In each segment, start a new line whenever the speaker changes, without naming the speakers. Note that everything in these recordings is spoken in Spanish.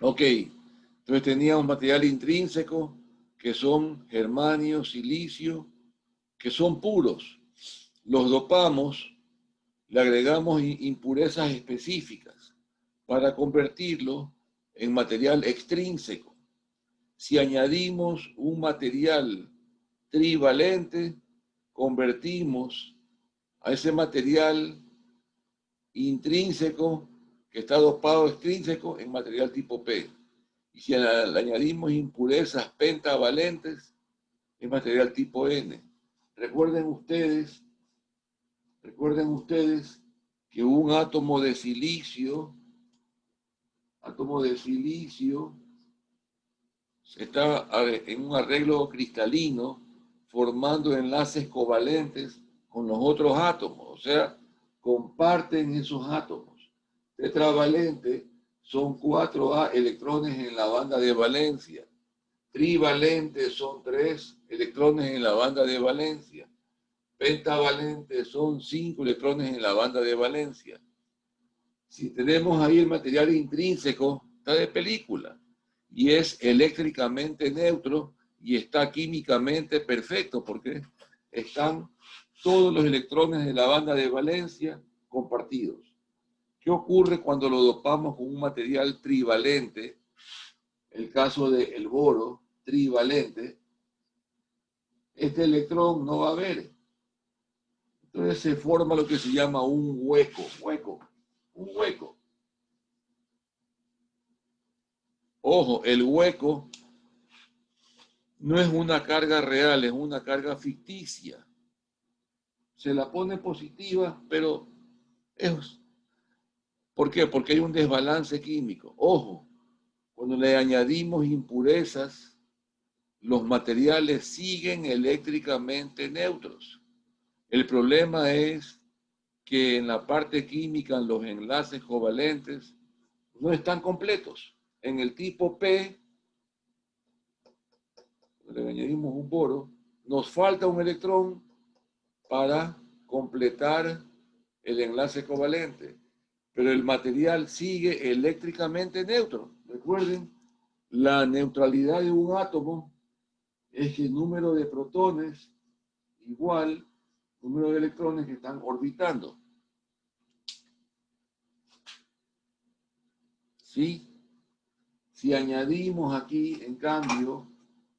Ok, entonces teníamos material intrínseco, que son germanio, silicio, que son puros. Los dopamos, le agregamos impurezas específicas para convertirlo en material extrínseco. Si añadimos un material trivalente, convertimos a ese material intrínseco que está dopado extrínseco en material tipo P. Y si le añadimos impurezas pentavalentes, es material tipo N. Recuerden ustedes que un átomo de silicio está en un arreglo cristalino formando enlaces covalentes con los otros átomos, o sea, comparten esos átomos. Tetravalente son 4 electrones en la banda de valencia. Trivalente son 3 electrones en la banda de valencia. Pentavalente son 5 electrones en la banda de valencia. Si tenemos ahí el material intrínseco, está de película y es eléctricamente neutro y está químicamente perfecto porque están todos los electrones de la banda de valencia compartidos. ¿Qué ocurre cuando lo dopamos con un material trivalente? El caso del boro trivalente, este electrón no va a haber. Entonces se forma lo que se llama un hueco. Ojo, el hueco no es una carga real, es una carga ficticia. Se la pone positiva, pero es... ¿Por qué? Porque hay un desbalance químico. Ojo, cuando le añadimos impurezas, los materiales siguen eléctricamente neutros. El problema es que en la parte química los enlaces covalentes no están completos. En el tipo P, le añadimos un boro, nos falta un electrón para completar el enlace covalente, pero el material sigue eléctricamente neutro. Recuerden, la neutralidad de un átomo es que el número de protones igual número de electrones que están orbitando. ¿Sí? Si añadimos aquí, en cambio,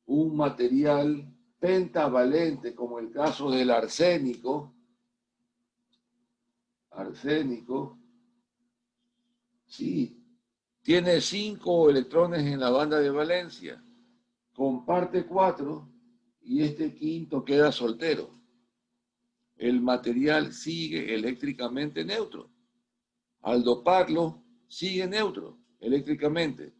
un material pentavalente, como el caso del arsénico, sí, tiene 5 electrones en la banda de valencia, comparte 4 y este quinto queda soltero. El material sigue eléctricamente neutro. Al doparlo, sigue neutro eléctricamente.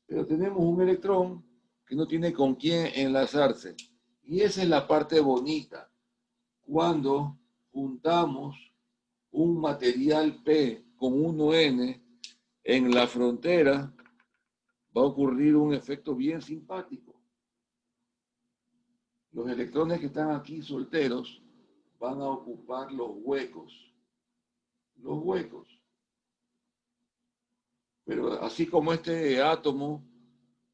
Pero tenemos un electrón que no tiene con quién enlazarse. Y esa es la parte bonita. Cuando juntamos un material P con 1N en la frontera, va a ocurrir un efecto bien simpático. Los electrones que están aquí solteros van a ocupar los huecos. Pero así como este átomo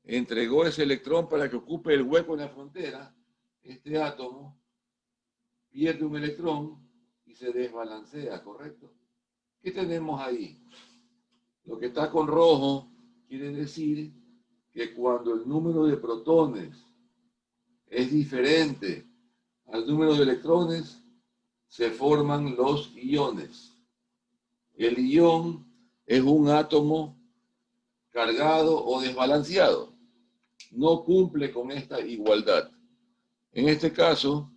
entregó ese electrón para que ocupe el hueco en la frontera, este átomo pierde un electrón y se desbalancea, ¿correcto? ¿Qué tenemos ahí? Lo que está con rojo quiere decir que cuando el número de protones es diferente al número de electrones, se forman los iones. El ion es un átomo cargado o desbalanceado. No cumple con esta igualdad. En este caso,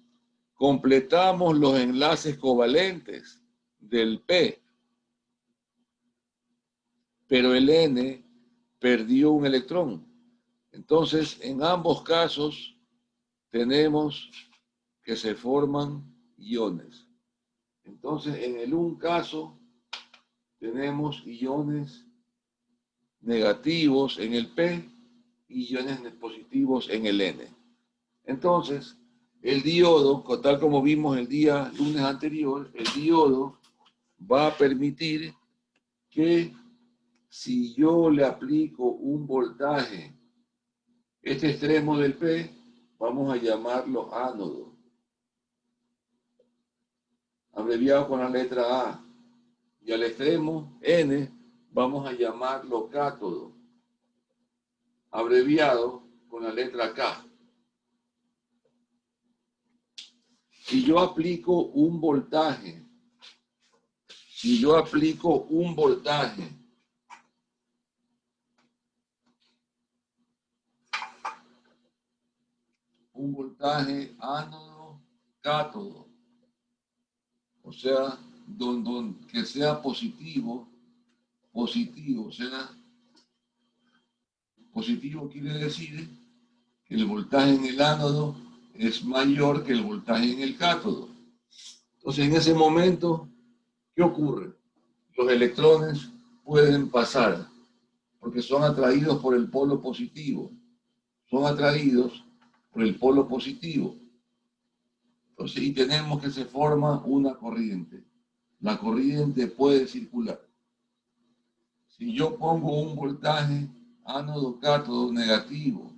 completamos los enlaces covalentes del P, pero el N perdió un electrón. Entonces, en ambos casos, tenemos que se forman iones. Entonces, en el un caso, tenemos iones negativos en el P y iones positivos en el N. Entonces, el diodo, tal como vimos el día lunes anterior, el diodo va a permitir que si yo le aplico un voltaje, este extremo del P, vamos a llamarlo ánodo, abreviado con la letra A, y al extremo N vamos a llamarlo cátodo, abreviado con la letra K. Si yo aplico un voltaje, un voltaje ánodo, cátodo, o sea, que sea positivo, o sea, positivo quiere decir que el voltaje en el ánodo es mayor que el voltaje en el cátodo. Entonces, en ese momento, ¿qué ocurre? Los electrones pueden pasar porque son atraídos por el polo positivo. Son atraídos por el polo positivo. Entonces, y tenemos que se forma una corriente. La corriente puede circular. Si yo pongo un voltaje ánodo-cátodo negativo,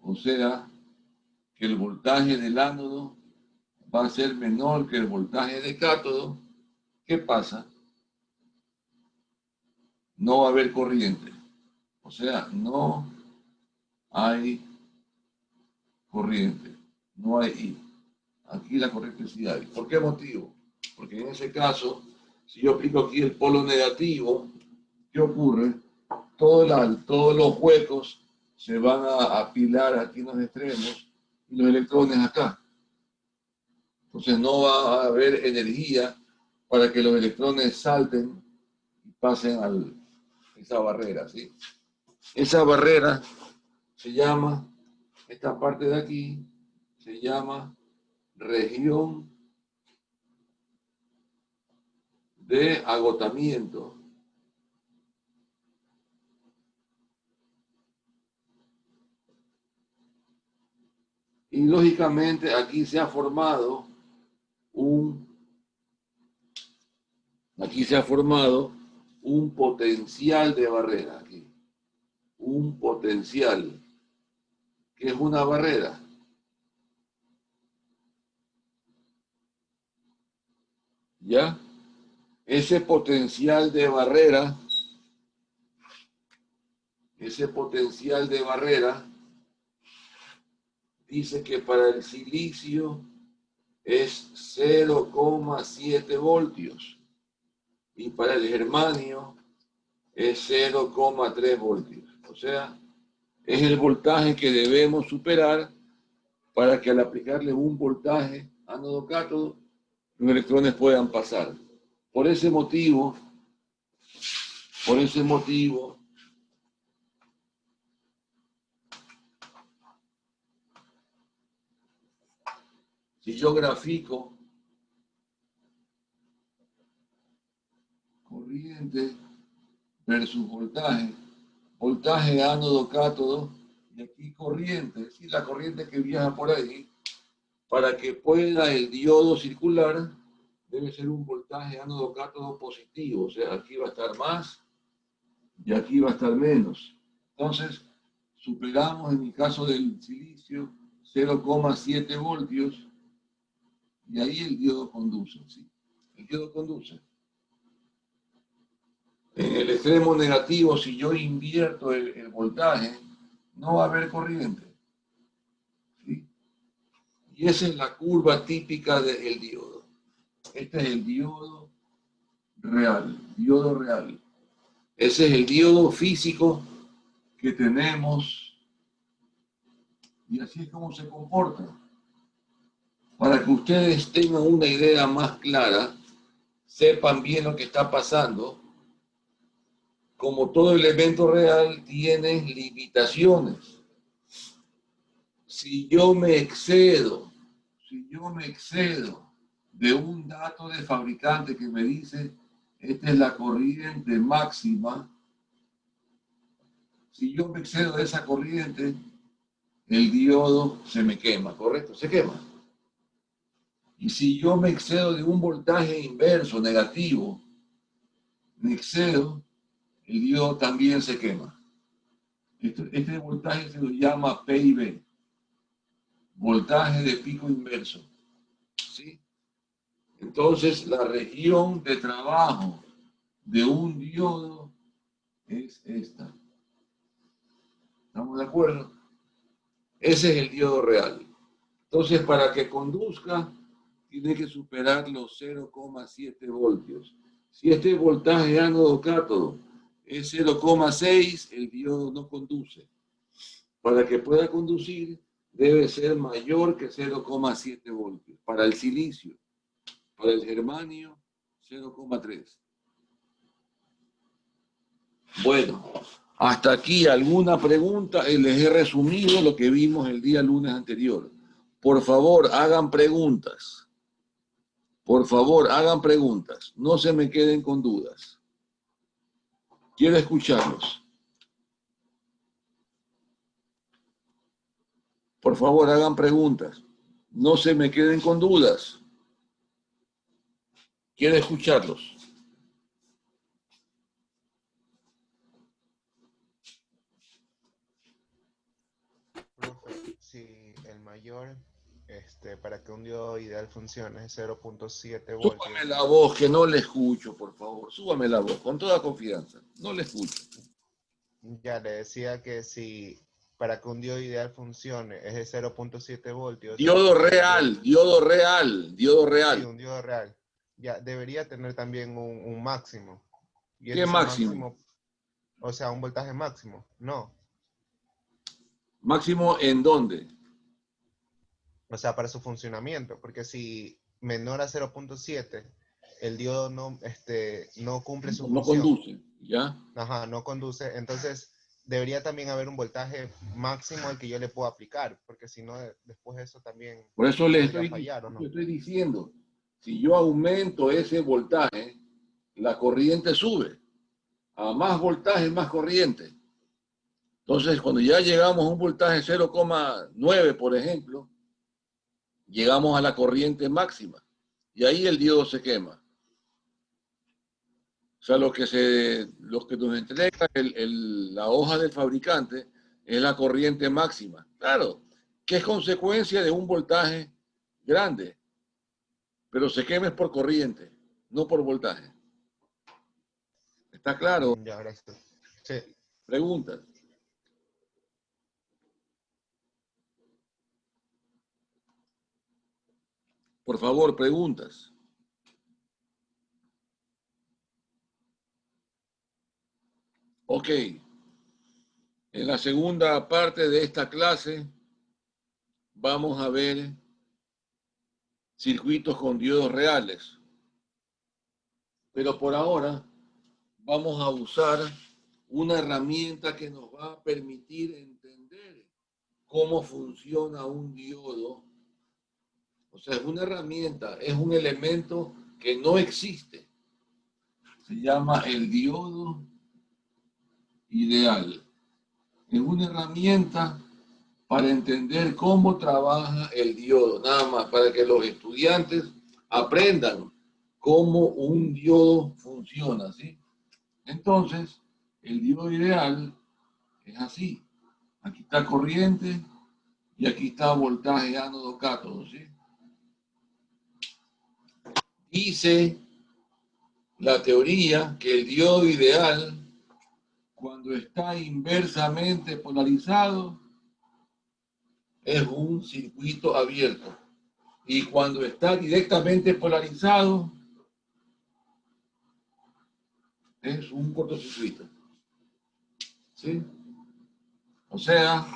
o sea, que el voltaje del ánodo va a ser menor que el voltaje de cátodo, ¿qué pasa? No va a haber corriente. O sea, no hay corriente. No hay I. Aquí la corriente sí hay. ¿Por qué motivo? Porque en ese caso, si yo aplico aquí el polo negativo, ¿qué ocurre? Todos los huecos se van a apilar aquí en los extremos y los electrones acá. Entonces no va a haber energía para que los electrones salten y pasen a esa barrera, ¿sí? Esa barrera se llama, esta parte de aquí, se llama región de agotamiento. Y lógicamente aquí se ha formado un potencial de barrera aquí. Un potencial, que es una barrera. ¿Ya? Ese potencial de barrera dice que para el silicio es 0,7 voltios y para el germanio es 0,3 voltios. O sea, es el voltaje que debemos superar para que al aplicarle un voltaje ánodo-cátodo, los electrones puedan pasar. Por ese motivo, si yo grafico corriente versus voltaje ánodo-cátodo, y aquí corriente, ¿sí? La corriente que viaja por ahí, para que pueda el diodo circular, debe ser un voltaje ánodo-cátodo positivo, o sea, aquí va a estar más y aquí va a estar menos. Entonces, superamos en el caso del silicio 0,7 voltios y ahí el diodo conduce, ¿sí? El diodo conduce. En el extremo negativo, si yo invierto el voltaje, no va a haber corriente, ¿sí? Y esa es la curva típica del diodo. Este es el diodo real. Ese es el diodo físico que tenemos y así es como se comporta. Para que ustedes tengan una idea más clara, sepan bien lo que está pasando, como todo elemento real tiene limitaciones. Si yo me excedo de un dato de fabricante que me dice, esta es la corriente máxima, si yo me excedo de esa corriente, el diodo se me quema, ¿correcto? Se quema. Y si yo me excedo de un voltaje inverso, negativo, en exceso, el diodo también se quema. Este voltaje se lo llama PIB, voltaje de pico inverso. ¿Sí? Entonces, la región de trabajo de un diodo es esta. ¿Estamos de acuerdo? Ese es el diodo real. Entonces, para que conduzca, tiene que superar los 0,7 voltios. Si este voltaje ánodo-cátodo es 0,6, el diodo no conduce. Para que pueda conducir, debe ser mayor que 0,7 voltios. Para el silicio, para el germanio, 0,3. Bueno, hasta aquí alguna pregunta. Les he resumido lo que vimos el día lunes anterior. Por favor, hagan preguntas. Por favor, hagan preguntas. No se me queden con dudas. Quiero escucharlos. Por favor, hagan preguntas. No se me queden con dudas. Quiero escucharlos.
Profe, si el mayor, para que un diodo ideal funcione es 0,7
Súbame
voltios,
la voz, que no le escucho, por favor. Súbame la voz, con toda confianza. No le escucho.
ya le decía que si para que un diodo ideal funcione es de 0,7 voltios,
Diodo
el diodo,
real, diodo real, diodo
sí,
real.
un diodo real, ya debería tener también un máximo. Y
¿Qué
ese
máximo?
máximo, o sea, un voltaje máximo, no.
¿Máximo en dónde?
O sea, para su funcionamiento, porque si menor a 0,7, el diodo no cumple su
No
función.
conduce, ¿ya?
Ajá, no conduce. Entonces, debería también haber un voltaje máximo al que yo le puedo aplicar, porque si no, después eso también
Por eso
podría fallar, ¿o
le
no?
estoy diciendo, si yo aumento ese voltaje, la corriente sube. A más voltaje, más corriente. Entonces, cuando ya llegamos a un voltaje 0,9, por ejemplo, llegamos a la corriente máxima. Y ahí el diodo se quema. O sea, lo que nos entrega la hoja del fabricante es la corriente máxima. Claro, que es consecuencia de un voltaje grande, pero se quema es por corriente, no por voltaje. ¿Está claro?
Ya, gracias. Sí.
Preguntas. Por favor, preguntas. Ok. En la segunda parte de esta clase vamos a ver circuitos con diodos reales. Pero por ahora vamos a usar una herramienta que nos va a permitir entender cómo funciona un diodo. O sea, es una herramienta, es un elemento que no existe. Se llama el diodo ideal. Es una herramienta para entender cómo trabaja el diodo, nada más, para que los estudiantes aprendan cómo un diodo funciona, ¿sí? Entonces, el diodo ideal es así. Aquí está corriente y aquí está voltaje ánodo-cátodo, ¿sí? Dice la teoría que el diodo ideal, cuando está inversamente polarizado, es un circuito abierto. Y cuando está directamente polarizado, es un cortocircuito. ¿Sí? O sea,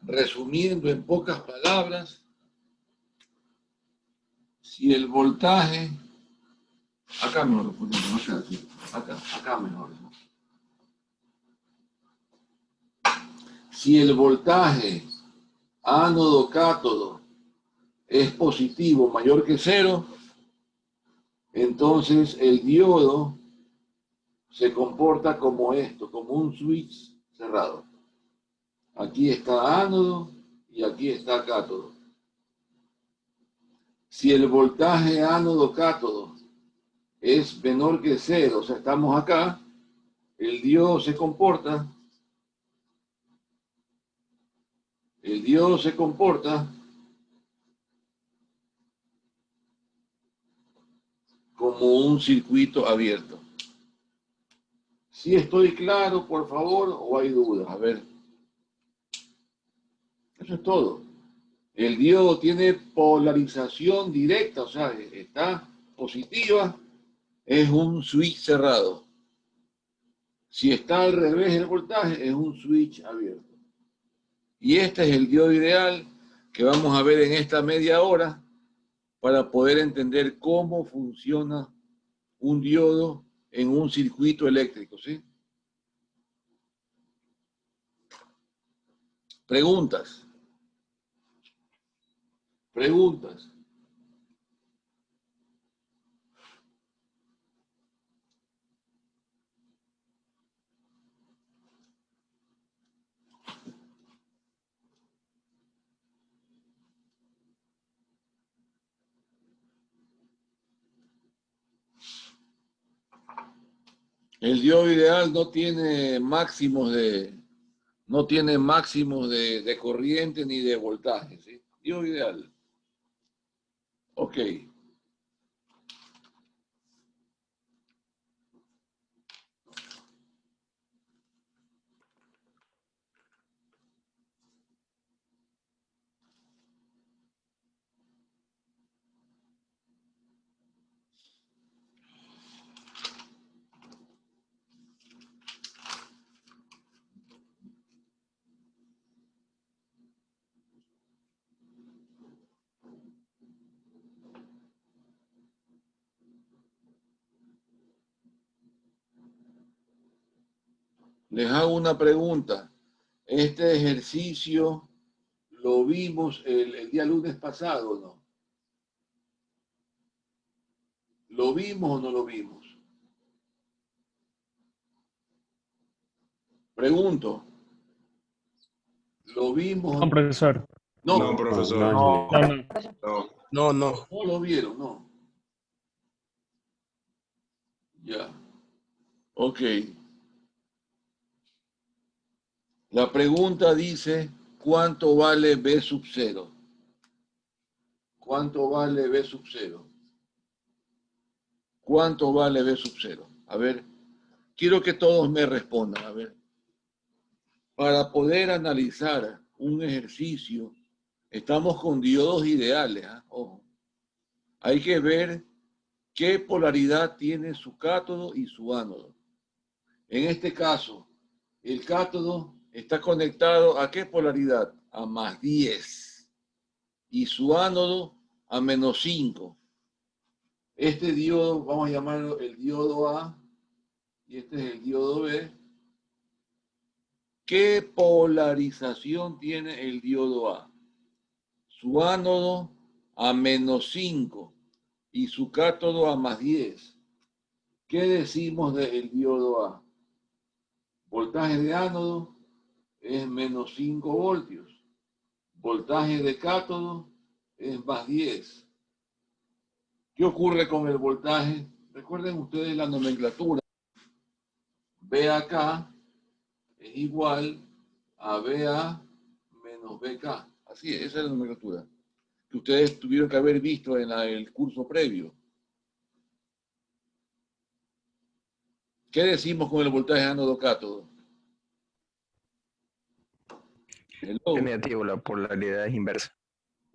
resumiendo en pocas palabras, si el voltaje, acá mejor, no sea así, acá mejor. Si el voltaje ánodo-cátodo es positivo mayor que cero, entonces el diodo se comporta como esto, como un switch cerrado. Aquí está ánodo y aquí está cátodo. Si el voltaje ánodo-cátodo es menor que 0, o sea, estamos acá, el diodo se comporta como un circuito abierto. Si estoy claro, por favor, o hay dudas. A ver, eso es todo. El diodo tiene polarización directa, o sea, está positiva, es un switch cerrado. Si está al revés el voltaje, es un switch abierto. Y este es el diodo ideal que vamos a ver en esta media hora para poder entender cómo funciona un diodo en un circuito eléctrico, ¿sí? Preguntas. Preguntas. El diodo ideal no tiene máximos de corriente ni de voltaje, ¿sí? Diodo ideal. Ok. Les hago una pregunta. Este ejercicio lo vimos el día lunes pasado, ¿no? ¿Lo vimos o no lo vimos? Pregunto. ¿Lo vimos o
No,
no?
profesor.
No,
No, profesor.
No, no.
No. No, no.
no lo vieron, no. Ya. Ok. La pregunta dice, ¿cuánto vale B sub 0? ¿Cuánto vale B sub 0? ¿Cuánto vale B sub 0? A ver, quiero que todos me respondan. A ver, para poder analizar un ejercicio, estamos con diodos ideales. ¿Eh? Ojo. Hay que ver qué polaridad tiene su cátodo y su ánodo. En este caso, el cátodo está conectado ¿a qué polaridad? A más 10. Y su ánodo a menos 5. Este diodo, vamos a llamarlo el diodo A, y este es el diodo B. ¿Qué polarización tiene el diodo A? Su ánodo a menos 5 y su cátodo a más 10. ¿Qué decimos del diodo A? Voltaje de ánodo es menos 5 voltios. Voltaje de cátodo es más 10. ¿Qué ocurre con el voltaje? Recuerden ustedes la nomenclatura. B acá es igual a BA menos BK. Así es, esa es la nomenclatura que ustedes tuvieron que haber visto en el curso previo. ¿Qué decimos con el voltaje ánodo-cátodo?
Es negativo, la polaridad es inversa.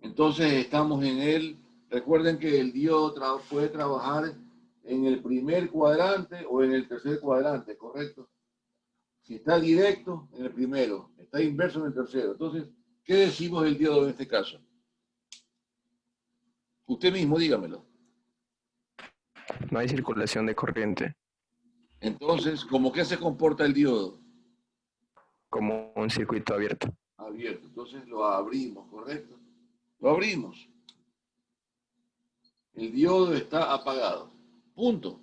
Entonces estamos en el, recuerden que el diodo puede trabajar en el primer cuadrante o en el tercer cuadrante, ¿correcto? Si está directo, en el primero, está inverso en el tercero. Entonces, ¿qué decimos del diodo en este caso? Usted mismo dígamelo.
No hay circulación de corriente,
Entonces, ¿cómo que se comporta el diodo?
como un circuito abierto.
Abierto. Entonces lo abrimos, ¿correcto? Lo abrimos. El diodo está apagado. Punto.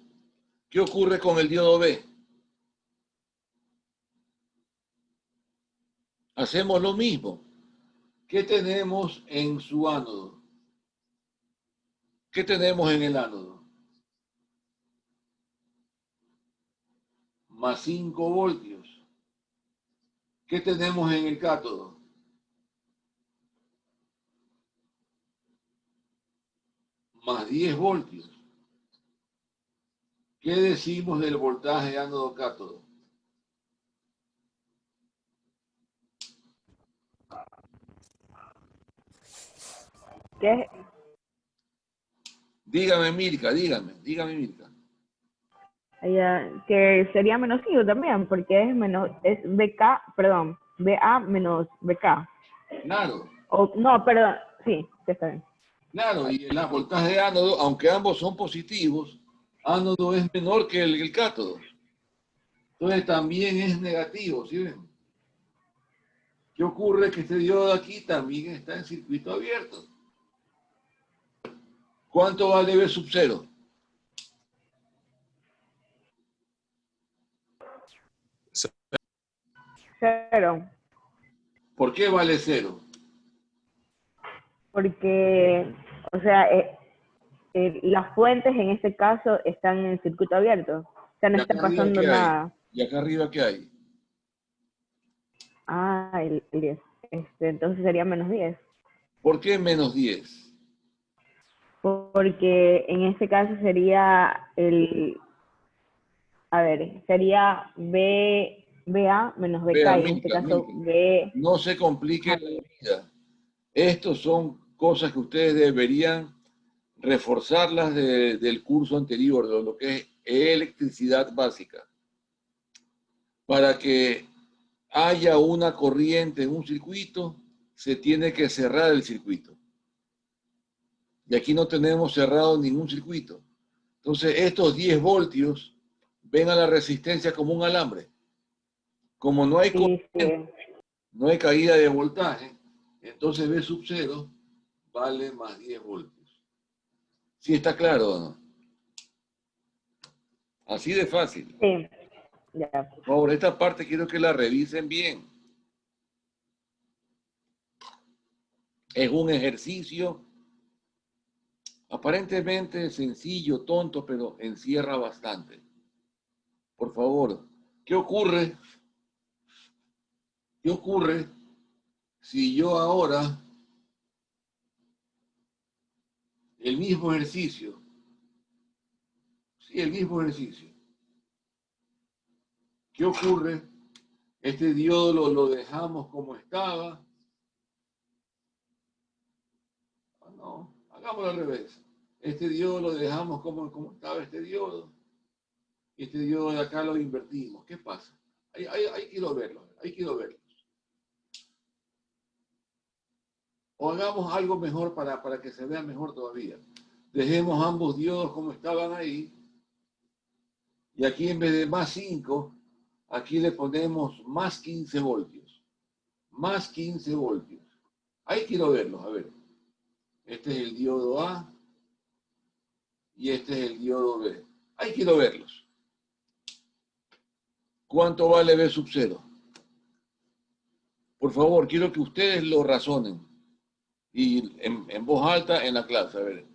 ¿Qué ocurre con el diodo B? Hacemos lo mismo. ¿Qué tenemos en su ánodo? ¿Qué tenemos en el ánodo? más 5 voltios. ¿Qué tenemos en el cátodo? Más 10 voltios. ¿Qué decimos del voltaje ánodo-cátodo?
¿Qué?
Dígame, Mirka, dígame, Mirka.
Que sería menos 5 también, porque es BK, perdón, BA menos BK.
Claro.
No, perdón, sí, está bien.
Claro, y el voltaje de ánodo, aunque ambos son positivos, ánodo es menor que el cátodo. Entonces también es negativo, ¿sí ven? ¿Qué ocurre? Que este diodo de aquí también está en circuito abierto. ¿Cuánto vale V sub 0?
Cero,
¿Por qué vale 0?
porque, o sea, las fuentes en este caso están en circuito abierto, o sea, no
¿Y
está
acá arriba
pasando
qué hay?
nada.
¿Y acá arriba qué hay?
Ah, el 10. Entonces sería menos 10.
¿Por qué menos 10?
Porque en este caso sería sería BA menos
Vea,
BK, y en este
Milka,
caso
Milka,
B.
no se complique
Ajá,
la vida. Estos son cosas que ustedes deberían reforzarlas del curso anterior, de lo que es electricidad básica, para que haya una corriente en un circuito, se tiene que cerrar el circuito. Y aquí no tenemos cerrado ningún circuito. Entonces, estos 10 voltios ven a la resistencia como un alambre. Como no hay
sí,
corriente, no hay caída de voltaje, entonces V sub 0 vale más 10 voltios. ¿Sí está claro o no? Así de fácil.
sí, ya.
Por favor, esta parte quiero que la revisen bien. Es un ejercicio aparentemente sencillo, tonto, pero encierra bastante. Por favor, ¿qué ocurre? ¿Qué ocurre si yo ahora el mismo ejercicio? Sí, el mismo ejercicio. ¿Qué ocurre? Este diodo lo dejamos como estaba. No, hagámoslo al revés. Este diodo lo dejamos como estaba este diodo. Y este diodo de acá lo invertimos. ¿Qué pasa? Hay que verlo. Hay que verlo. O hagamos algo mejor para que se vea mejor todavía. Dejemos ambos diodos como estaban ahí. Y aquí en vez de más 5, aquí le ponemos más 15 voltios. Más 15 voltios. Ahí quiero verlos, a ver. Este es el diodo A y este es el diodo B. Ahí quiero verlos. ¿Cuánto vale B sub 0? Por favor, quiero que ustedes lo razonen. Y en voz alta en la clase, a ver.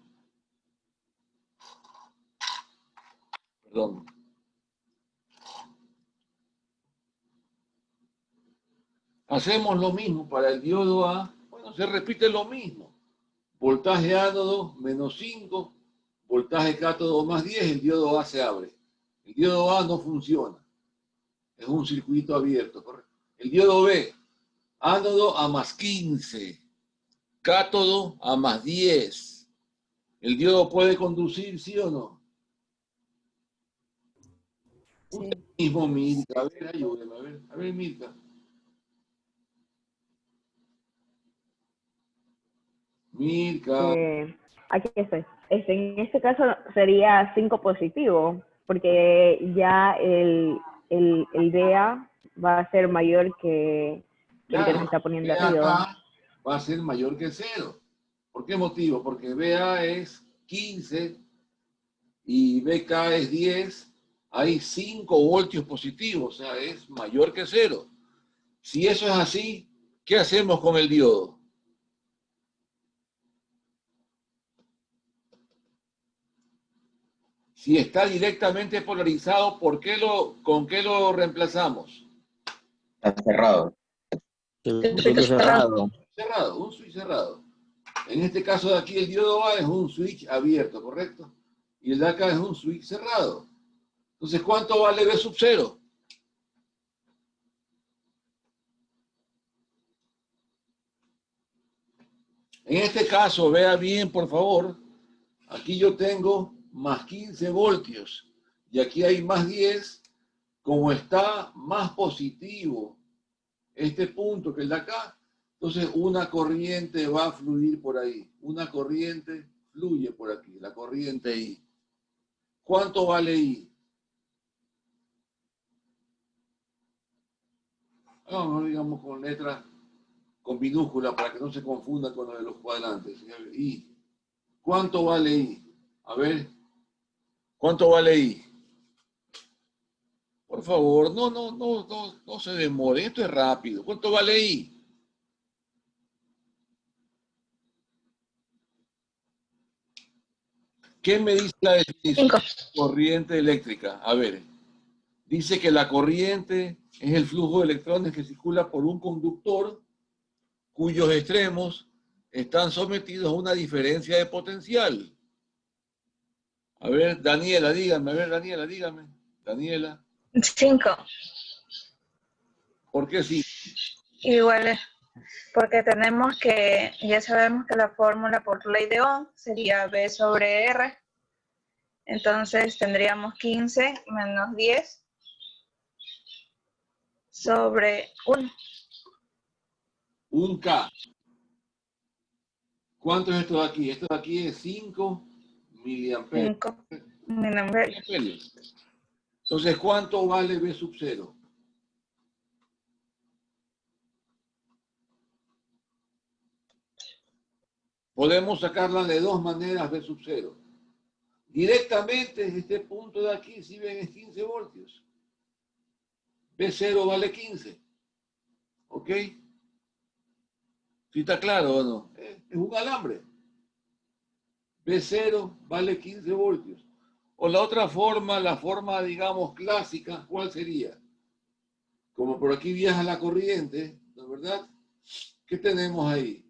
Perdón. Hacemos lo mismo para el diodo A. Bueno, se repite lo mismo. Voltaje ánodo menos 5, voltaje cátodo más 10, el diodo A se abre. El diodo A no funciona. Es un circuito abierto, ¿correcto? El diodo B, ánodo a más 15, cátodo a más 10. ¿El diodo puede conducir, sí o no?
Sí.
Usted mismo, Mirka, a ver, ayúdeme, a ver, Mirka. Mirka.
Aquí estoy. En este caso sería 5 positivo, porque ya el BA va a ser mayor que el que nos
Claro,
está poniendo
B
arriba.
acá va a ser mayor que 0. ¿Por qué motivo? Porque BA es 15 y BK es 10. Hay 5 voltios positivos, o sea, es mayor que 0. Si eso es así, ¿qué hacemos con el diodo? Si está directamente polarizado, ¿con qué lo reemplazamos?
Está cerrado.
Circuito cerrado.
Cerrado, un switch cerrado. En este caso de aquí el diodo A es un switch abierto, ¿correcto? Y el de acá es un switch cerrado. Entonces, ¿cuánto vale V sub 0? En este caso, vea bien, por favor, aquí yo tengo más 15 voltios y aquí hay más 10. Como está más positivo este punto que el de acá, entonces una corriente va a fluir por ahí. Una corriente fluye por aquí, la corriente I. ¿Cuánto vale I? No digamos con letras, con minúscula para que no se confunda con lo de los cuadrantes. I. ¿Cuánto vale I? A ver, ¿cuánto vale I? Por favor, no se demore, esto es rápido. ¿Cuánto vale I? ¿Qué me dice la definición de corriente eléctrica? A ver, dice que la corriente es el flujo de electrones que circula por un conductor cuyos extremos están sometidos a una diferencia de potencial. A ver, Daniela, dígame. Daniela.
5.
¿Por qué sí?
Igual es porque tenemos que, ya sabemos que la fórmula por ley de Ohm sería V sobre R. Entonces tendríamos 15 menos 10 sobre 1.
Un K. ¿Cuánto es esto de aquí? Esto de aquí es 5 miliamperios.
5 miliamperios.
Entonces, ¿cuánto vale V sub 0? Podemos sacarla de dos maneras V sub 0. Directamente, este punto de aquí, si ven, es 15 voltios. V0 vale 15. ¿Ok? ¿Sí está claro o no? Es un alambre. V0 vale 15 voltios. O la otra forma, la forma, digamos, clásica, ¿cuál sería? Como por aquí viaja la corriente, ¿no es verdad? ¿Qué tenemos ahí?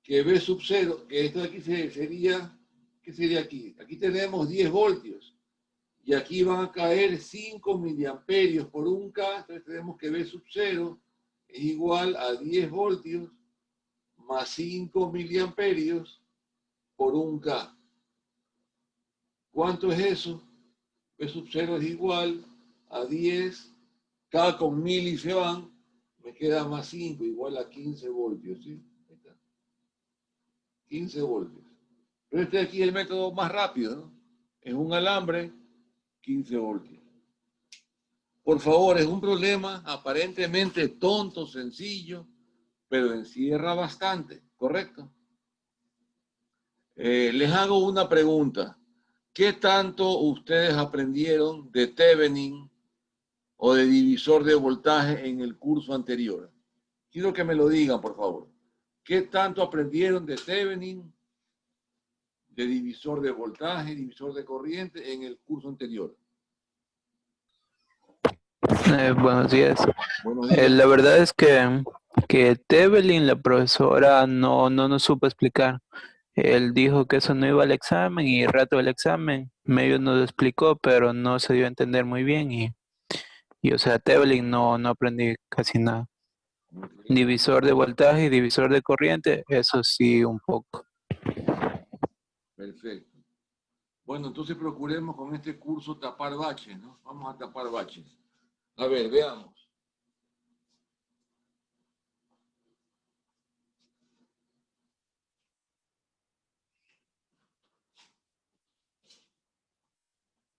Que V sub 0, que esto de aquí sería, ¿qué sería aquí? Aquí tenemos 10 voltios. Y aquí van a caer 5 miliamperios por un K. Entonces tenemos que V sub 0 es igual a 10 voltios más 5 miliamperios por un K. ¿Cuánto es eso? V sub 0 es igual a 10, K con 1000 y se van, me queda más 5, igual a 15 voltios, ¿sí? Ahí está. 15 voltios. Pero este de aquí es el método más rápido, ¿no? Es un alambre, 15 voltios. Por favor, es un problema aparentemente tonto, sencillo, pero encierra bastante, ¿correcto? Les hago una pregunta. ¿Qué tanto ustedes aprendieron de Thevenin o de divisor de voltaje en el curso anterior? Quiero que me lo digan, por favor. ¿Qué tanto aprendieron de Thevenin, de divisor de voltaje, divisor de corriente en el curso anterior?
Buenos días.
Buenos días.
La verdad es que Tevelin, la profesora, no nos supo explicar. Él dijo que eso no iba al examen y el rato del examen medio nos lo explicó, pero no se dio a entender muy bien y o sea, Tevelin no aprendí casi nada. Divisor de voltaje y divisor de corriente, eso sí un poco.
Perfecto. Bueno, entonces procuremos con este curso tapar baches, ¿no? Vamos a tapar baches. A ver, veamos.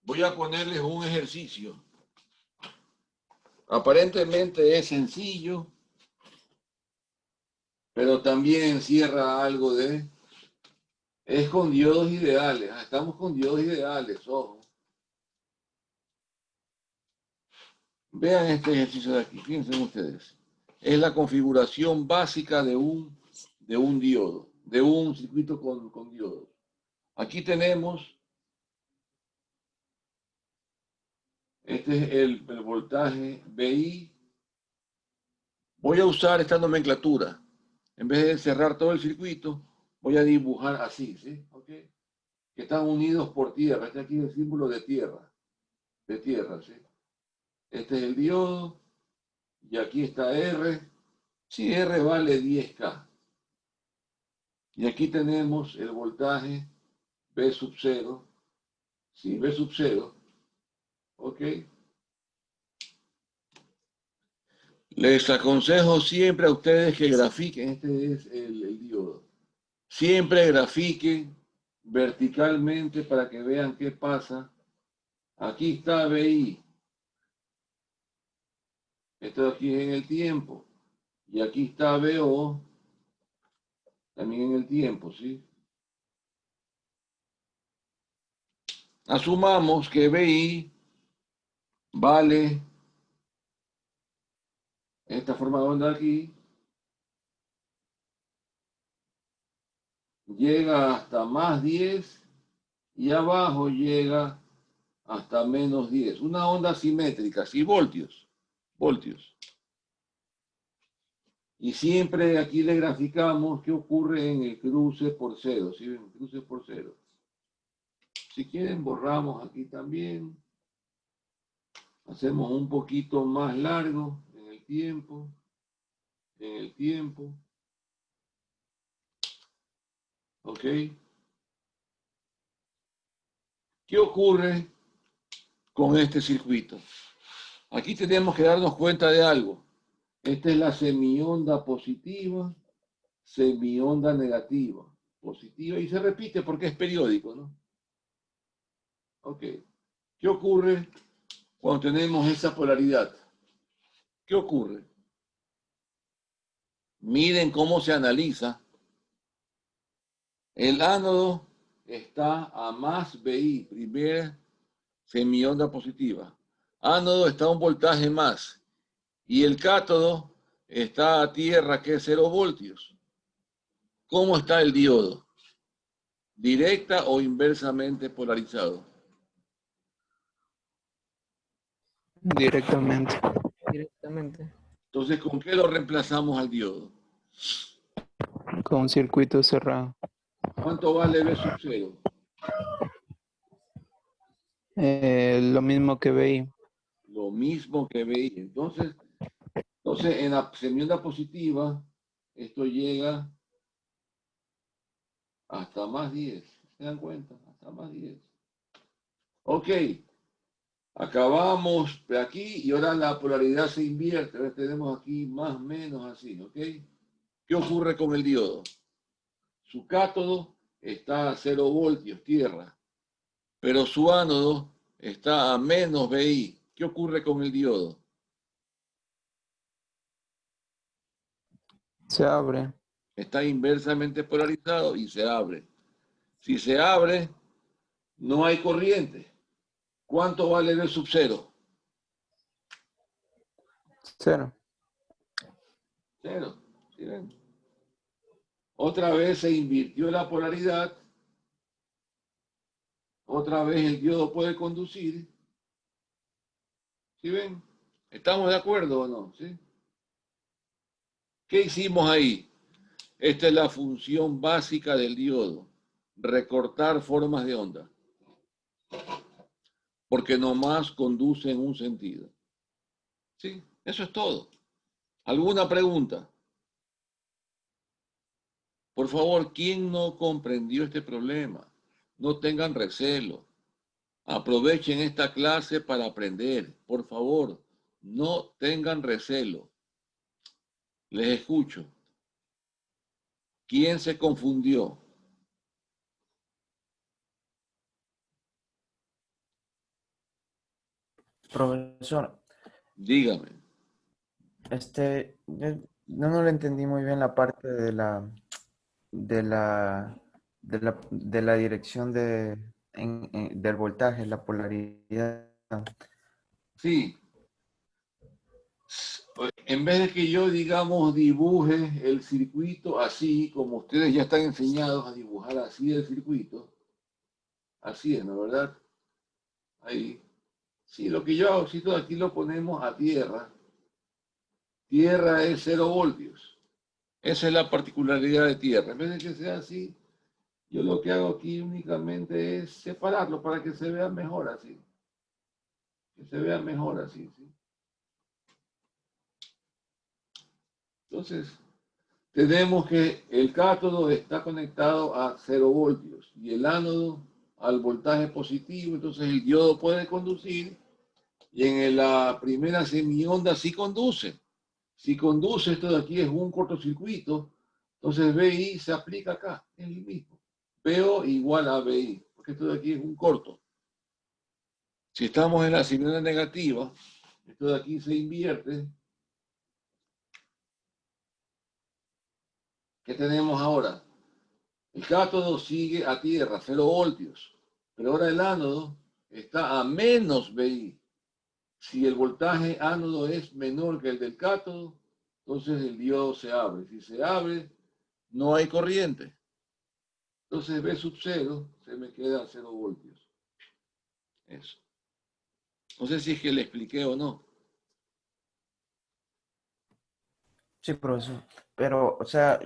Voy a ponerles un ejercicio. Aparentemente es sencillo, pero también encierra algo de... Es con diodos ideales. Estamos con diodos ideales, ojo. Vean este ejercicio de aquí, piensen ustedes. Es la configuración básica de un diodo, de un circuito con diodos. Aquí tenemos Este es el voltaje VI. Voy a usar esta nomenclatura. En vez de cerrar todo el circuito, voy a dibujar así, ¿sí? ¿Ok? Que están unidos por tierra. Este aquí es el símbolo de tierra. De tierra, ¿sí? Este es el diodo. Y aquí está R. Sí, R vale 10K. Y aquí tenemos el voltaje V sub 0. Sí, V sub 0. ¿Ok? Les aconsejo siempre a ustedes que grafiquen. Este es el diodo. Siempre grafiquen verticalmente para que vean qué pasa. Aquí está VI. Esto aquí es en el tiempo. Y aquí está VO. También en el tiempo, ¿sí? Asumamos que VI vale esta forma de onda aquí. Llega hasta más 10 y abajo llega hasta menos 10. Una onda simétrica, ¿sí? Voltios. Voltios. Y siempre aquí le graficamos qué ocurre en el cruce por cero. ¿Sí ven? Cruce por cero. Si quieren, borramos aquí también. Hacemos un poquito más largo en el tiempo. En el tiempo. ¿Ok? ¿Qué ocurre con este circuito? Aquí tenemos que darnos cuenta de algo. Esta es la semionda positiva, semionda negativa. Positiva y se repite porque es periódico, ¿no? Ok. ¿Qué ocurre cuando tenemos esa polaridad? ¿Qué ocurre? Miren cómo se analiza. El ánodo está a más VI, primera semionda positiva. Ánodo está a un voltaje más. Y el cátodo está a tierra, que es 0 voltios. ¿Cómo está el diodo? ¿Directa o inversamente polarizado?
Directamente.
Directamente.
Entonces, ¿con qué lo reemplazamos al diodo?
Con un circuito cerrado.
¿Cuánto vale V sub 0?
Lo mismo que veí.
Lo mismo que VI. Entonces, en la semionda positiva, esto llega hasta más 10. ¿Se dan cuenta? Hasta más 10. Ok. Acabamos de aquí y ahora la polaridad se invierte. Ahora tenemos aquí más o menos así. ¿Ok? ¿Qué ocurre con el diodo? Su cátodo está a 0 voltios, tierra. Pero su ánodo está a menos VI. ¿Qué ocurre con el diodo?
Se abre.
Está inversamente polarizado y se abre. Si se abre, no hay corriente. ¿Cuánto vale V sub 0?
0.
0. ¿Sí ven? Otra vez se invirtió la polaridad. Otra vez el diodo puede conducir. ¿Sí ven? ¿Estamos de acuerdo o no? ¿Sí? ¿Qué hicimos ahí? Esta es la función básica del diodo. Recortar formas de onda. Porque nomás conduce en un sentido. ¿Sí? Eso es todo. ¿Alguna pregunta? Por favor, ¿quién no comprendió este problema? No tengan recelo. Aprovechen esta clase para aprender. Por favor, no tengan recelo. Les escucho. ¿Quién se confundió?
Profesor,
Dígame.
no le entendí muy bien la parte de la dirección del voltaje, la polaridad.
Sí. En vez de que yo, digamos, dibuje el circuito así, como ustedes ya están enseñados a dibujar así el circuito, así es, ¿no es verdad? Ahí. Sí, lo que yo hago, si todo aquí lo ponemos a tierra. Tierra es 0 voltios. Esa es la particularidad de tierra. En vez de que sea así, yo lo que hago aquí únicamente es separarlo para que se vea mejor así. Que se vea mejor así, ¿sí? Entonces, tenemos que el cátodo está conectado a 0 voltios y el ánodo al voltaje positivo. Entonces, el diodo puede conducir y en la primera semionda sí conduce. Si conduce, esto de aquí es un cortocircuito, entonces BI se aplica acá, es el mismo. PO igual a BI, porque esto de aquí es un corto. Si estamos en la semionda negativa, esto de aquí se invierte. ¿Qué tenemos ahora? El cátodo sigue a tierra, 0 voltios, pero ahora el ánodo está a menos BI. Si el voltaje ánodo es menor que el del cátodo, entonces el diodo se abre. Si se abre, no hay corriente. Entonces B sub 0 se me queda a 0 voltios. Eso. No sé si es que le expliqué o no.
Sí, profesor. Pero, o sea,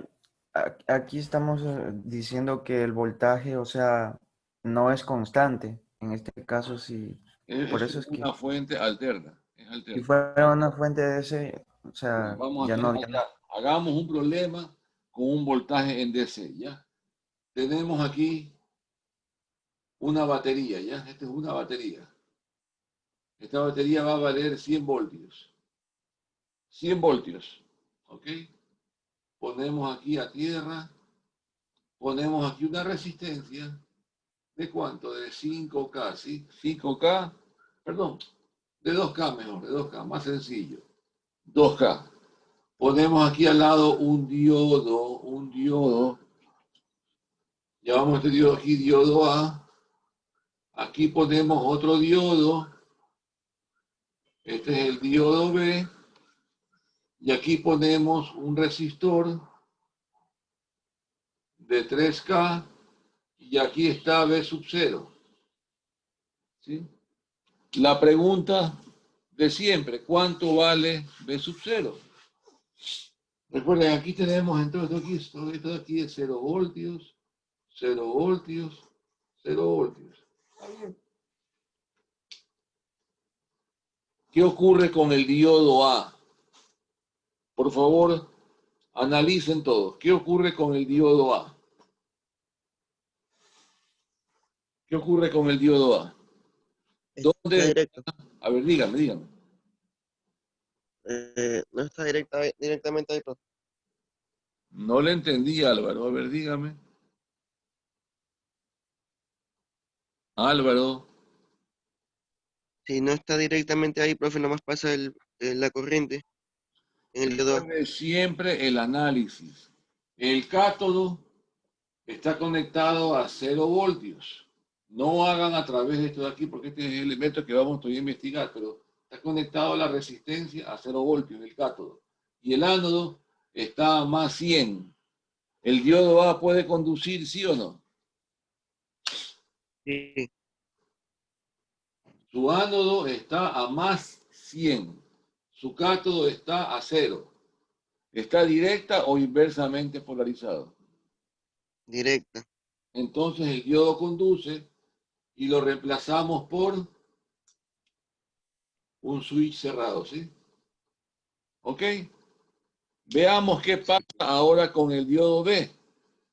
aquí estamos diciendo que el voltaje, o sea, no es constante. En este caso, sí. Por
Es
eso es que
una fuente alterna. Es
si
alterna.
fuera una fuente de ese, o
Ya,
sea,
vamos a
ya no,
hacer, ya. Hagamos un problema con un voltaje en DC. ¿Ya? Tenemos aquí una batería. ¿Ya? Esta es una batería. Esta batería va a valer 100 voltios. 100 voltios. ¿Ok? Ponemos aquí a tierra. Ponemos aquí una resistencia. ¿De cuánto? De 5K, ¿sí? 5K, perdón, de 2K mejor, de 2K, más sencillo. 2K. Ponemos aquí al lado un diodo. Llamamos este diodo aquí diodo A. Aquí ponemos otro diodo. Este es el diodo B. Y aquí ponemos un resistor de 3K. Y aquí está B sub 0. ¿Sí? La pregunta de siempre, ¿cuánto vale B sub 0? Recuerden, aquí tenemos entonces esto de aquí es 0 voltios, 0 voltios, 0 voltios. ¿Está bien? ¿Qué ocurre con el diodo A? Por favor, analicen todos. ¿Qué ocurre con el diodo A? ¿Qué ocurre con el diodo A?
Está
¿Dónde?
directo.
A ver, dígame.
No está directamente ahí, profe.
No le entendí, Álvaro. A ver, dígame. Álvaro,
Si no está directamente ahí, profe, nomás pasa la corriente en el diodo.
recuerde siempre el análisis. El cátodo está conectado a 0 voltios. No hagan a través de esto de aquí, porque este es el elemento que vamos todavía a investigar, pero está conectado a la resistencia a 0 voltios, el cátodo. Y el ánodo está a más 100. ¿El diodo A puede conducir, sí o no?
Sí,
Su ánodo está a más 100. Su cátodo está a 0. ¿Está directa o inversamente polarizado?
directa.
Entonces el diodo conduce y lo reemplazamos por un switch cerrado, ¿sí? ¿Ok? Veamos qué pasa ahora con el diodo B.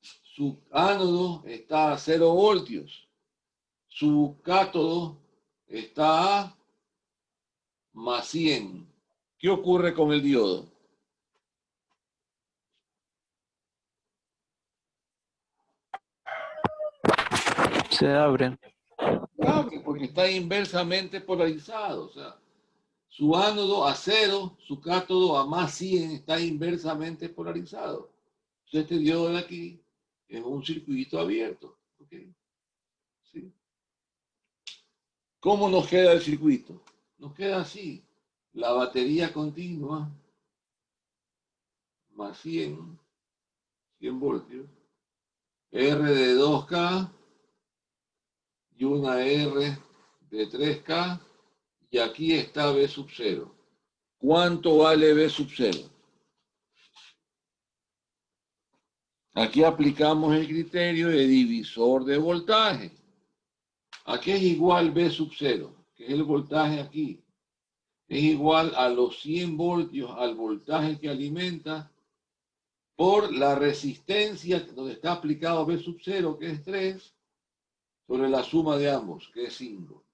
Su ánodo está a 0 voltios. Su cátodo está a más 100. ¿Qué ocurre con el diodo?
Se abre.
Abre porque está inversamente polarizado. O sea, su ánodo a 0, su cátodo a más 100 está inversamente polarizado. Entonces este diodo de aquí es un circuito abierto. ¿Ok? ¿Sí? ¿Cómo nos queda el circuito? Nos queda así. La batería continua más 100 voltios, R de 2K y una R de 3K y aquí está B sub 0. ¿Cuánto vale B sub 0? Aquí aplicamos el criterio de divisor de voltaje. Aquí es igual B sub 0, que es el voltaje aquí. Es igual a los 100 voltios al voltaje que alimenta por la resistencia donde está aplicado B sub 0, que es 3, sobre la suma de ambos, que es 5.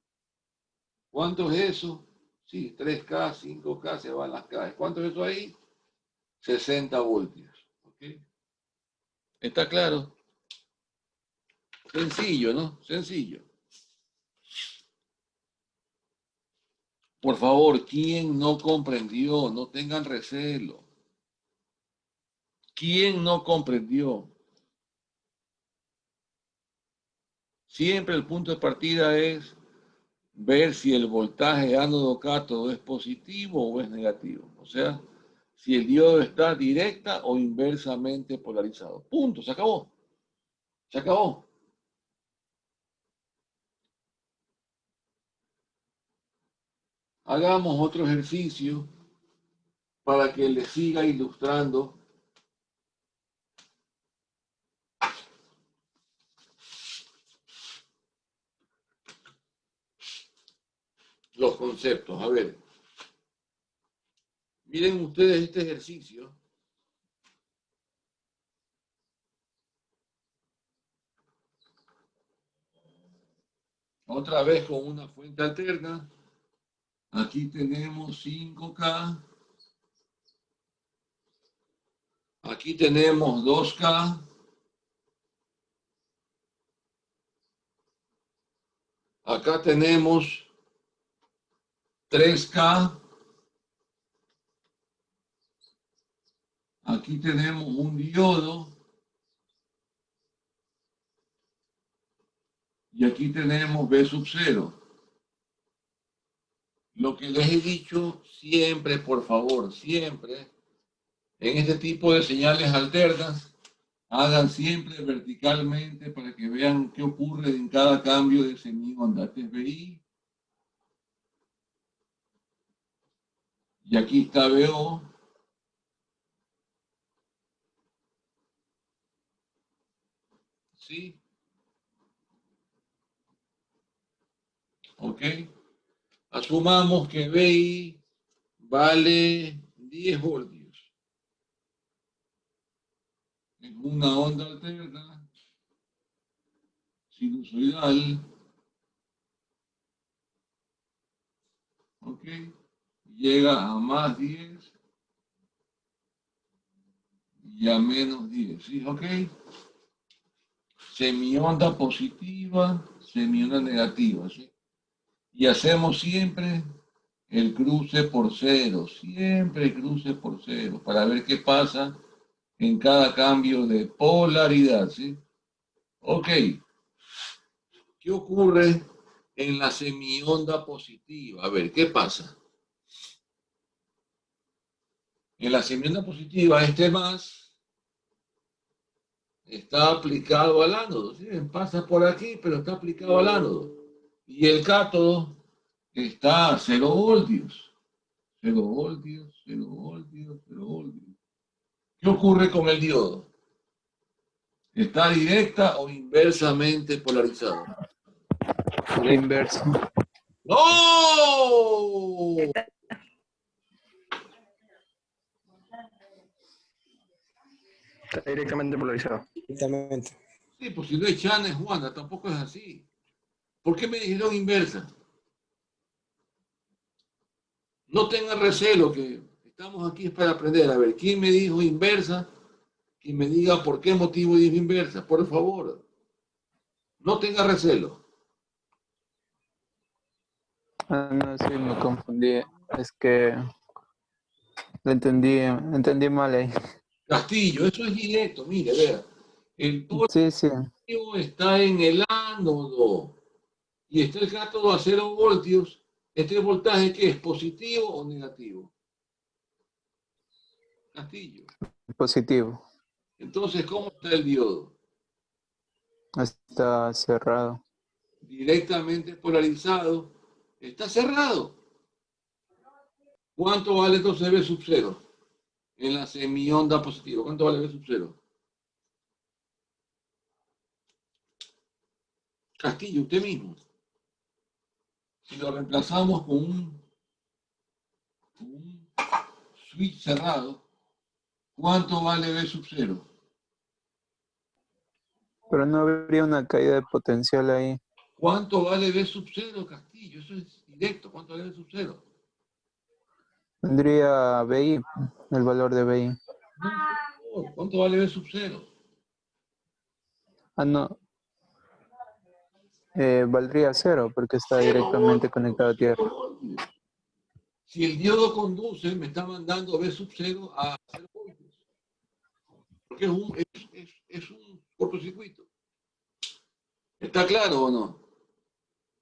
¿Cuánto es eso? Sí, 3K, 5K, se van las K. ¿Cuánto es eso ahí? 60 voltios. ¿Okay? ¿Está claro? Sencillo, ¿no? Sencillo. Por favor, ¿quién no comprendió? No tengan recelo. ¿Quién no comprendió? Siempre el punto de partida es ver si el voltaje ánodo-cátodo es positivo o es negativo. O sea, si el diodo está directa o inversamente polarizado. Punto, se acabó. Se acabó. Hagamos otro ejercicio para que les siga ilustrando los conceptos. A ver, miren ustedes este ejercicio. Otra vez con una fuente alterna. Aquí tenemos 5K. Aquí tenemos 2K. Acá tenemos 3K. Aquí tenemos un diodo. Y aquí tenemos B sub 0. Lo que les he dicho siempre, por favor, siempre, en este tipo de señales alternas, hagan siempre verticalmente para que vean qué ocurre en cada cambio de semionda. Este es BI. Y aquí está BO. ¿Sí? ¿Ok? Asumamos que BI vale 10 voltios. En una onda alterna, sinusoidal. ¿Ok? Llega a más 10 y a menos 10. ¿Sí? ¿Ok? Semionda positiva, semionda negativa. ¿Sí? Y hacemos siempre el cruce por cero, siempre el cruce por cero, para ver qué pasa en cada cambio de polaridad, ¿sí? Ok, ¿qué ocurre en la semionda positiva? A ver, ¿qué pasa? En la semionda positiva, este más está aplicado al ánodo, ¿sí? Pasa por aquí, pero está aplicado al ánodo. Y el cátodo está a 0 voltios. 0 voltios, 0 voltios, 0 voltios. ¿Qué ocurre con el diodo? ¿Está directa o inversamente polarizado?
Inverso.
¡No!
Está directamente polarizado.
Exactamente.
Sí, pues si no es Chana, es Juana, tampoco es así. ¿Por qué me dijeron inversa? No tengan recelo, que estamos aquí para aprender. A ver, ¿quién me dijo inversa? Que me diga por qué motivo dijo inversa, por favor. No tenga recelo.
Ah, no, sí, me confundí. Es que lo entendí mal ahí.
Castillo, eso es directo, mire, vea. El
Sí, sí.
positivo está en el ánodo y está el cátodo a 0 voltios. ¿Este voltaje qué es? ¿Positivo o negativo? Castillo.
Positivo.
Entonces, ¿cómo está el diodo?
Está cerrado.
Directamente polarizado. Está cerrado. ¿Cuánto vale entonces B sub 0 en la semionda positiva? ¿Cuánto vale B sub 0? Castillo, usted mismo. Si lo reemplazamos con un switch cerrado, ¿cuánto vale B sub 0?
Pero no habría una caída de potencial ahí.
¿Cuánto vale B sub 0, Castillo? Eso es directo. ¿Cuánto vale B sub 0?
Tendría BI, el valor de BI.
No, señor. ¿Cuánto vale B sub 0?
Ah, no. Valdría 0 porque está
0
directamente
voltios,
conectado a
0
tierra.
voltios. Si el diodo conduce, me está mandando B sub 0 a 0 voltios. Porque es un cortocircuito. ¿Está claro o no?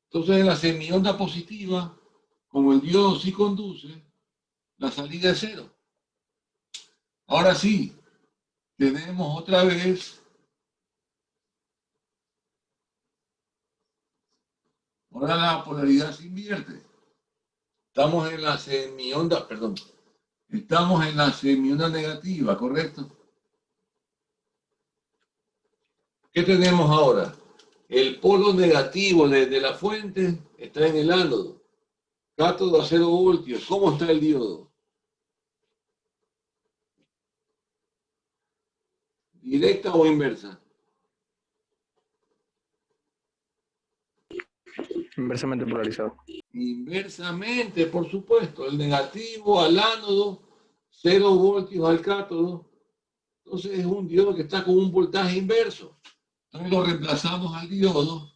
Entonces, en la semionda positiva, como el diodo sí conduce, la salida es 0. Ahora sí, tenemos otra vez, ahora la polaridad se invierte. Estamos en la semionda, perdón, estamos en la semionda negativa, ¿correcto? ¿Qué tenemos ahora? El polo negativo de la fuente está en el ánodo. Cátodo a 0 voltios. ¿Cómo está el diodo? ¿Directa o inversa?
Inversamente polarizado.
Inversamente, por supuesto. El negativo al ánodo, 0 voltios al cátodo. Entonces es un diodo que está con un voltaje inverso. Entonces lo reemplazamos al diodo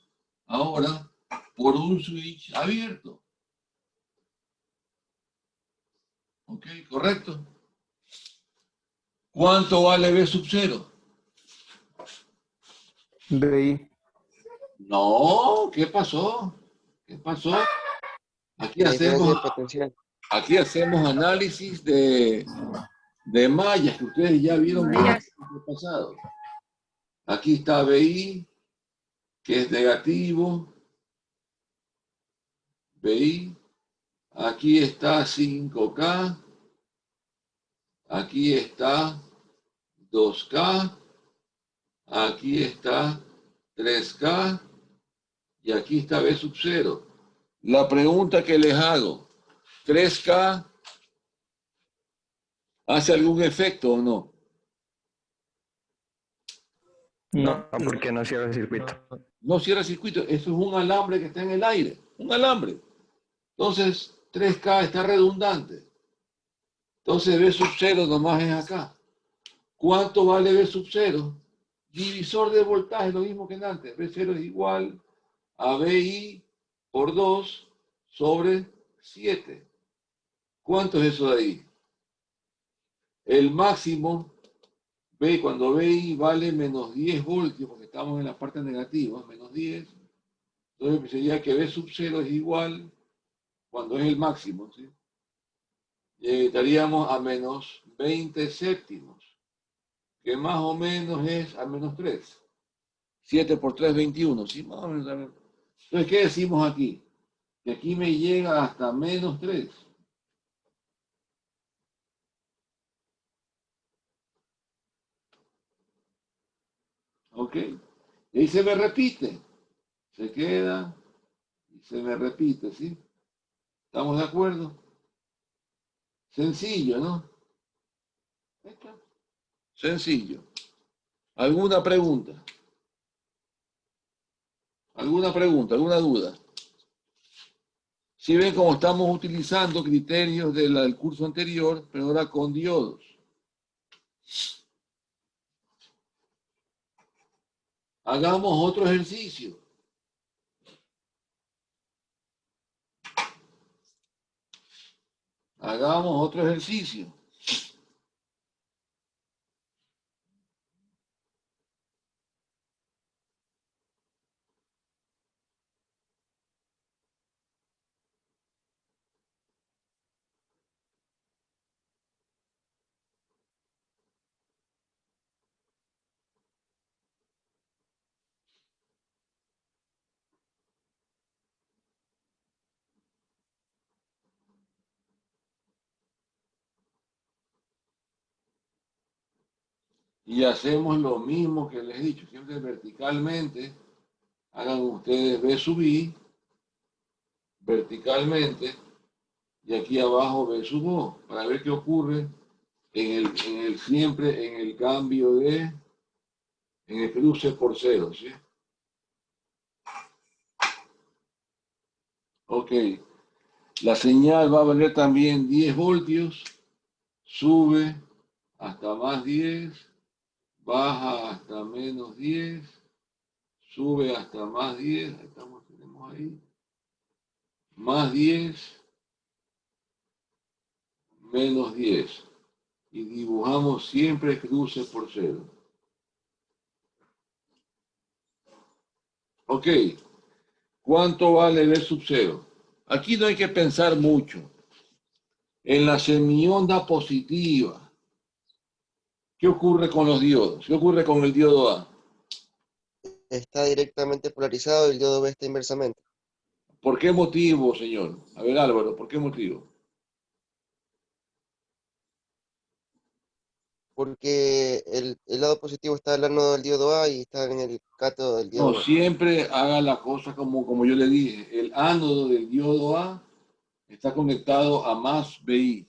ahora por un switch abierto. ¿Ok? ¿Correcto? ¿Cuánto vale B sub 0?
BI.
No, ¿qué pasó? ¿Qué pasó? Aquí
La diferencia de
hacemos,
potencial.
aquí hacemos análisis de mallas que ustedes ya vieron bien
Mallas.
en el pasado. Aquí está BI, que es negativo. BI. Aquí está 5K. Aquí está 2K. Aquí está 3K. Y aquí está B sub 0. La pregunta que les hago, ¿3K hace algún efecto o no?
No,
No.
porque no cierra el circuito.
No cierra circuito, eso es un alambre que está en el aire, un alambre. Entonces, 3K está redundante. Entonces, B sub 0 nomás es acá. ¿Cuánto vale B sub 0? Divisor de voltaje, lo mismo que en antes. B0 es igual a BI por 2 sobre 7. ¿Cuánto es eso de ahí? El máximo, cuando BI vale menos 10 voltios, porque estamos en la parte negativa, menos 10, entonces sería que B sub 0 es igual, cuando es el máximo, ¿sí? Estaríamos a menos 20 séptimos, que más o menos es a menos 3. 7 por 3, 21, ¿sí? Más o menos. Entonces, ¿qué decimos aquí? Que aquí me llega hasta menos 3. ¿Ok? Y ahí se me repite. Se queda y se me repite, ¿sí? ¿Estamos de acuerdo? Sencillo, ¿no? Sencillo. ¿Alguna pregunta? ¿Alguna pregunta? ¿Alguna duda? Si ven cómo estamos utilizando criterios del curso anterior, pero ahora con diodos. Hagamos otro ejercicio. Hagamos otro ejercicio. Y hacemos lo mismo que les he dicho, siempre verticalmente. Hagan ustedes B sub I, verticalmente, y aquí abajo B sub O, para ver qué ocurre siempre en el cambio en el cruce por cero, ¿sí? Ok, la señal va a valer también 10 voltios, sube hasta más 10, baja hasta menos 10, sube hasta más 10, ahí estamos, tenemos ahí, más 10, menos 10, y dibujamos siempre cruce por cero. Ok, ¿cuánto vale B sub cero? Aquí no hay que pensar mucho. En la semionda positiva, ¿qué ocurre con los diodos? ¿Qué ocurre con el diodo A?
Está directamente polarizado y el diodo B está inversamente.
¿Por qué motivo, señor? A ver, Álvaro, ¿por qué motivo?
Porque el lado positivo está al ánodo del diodo A y está en el cátodo del
No,
diodo B.
siempre haga la cosa como yo le dije. El ánodo del diodo A está conectado a más BI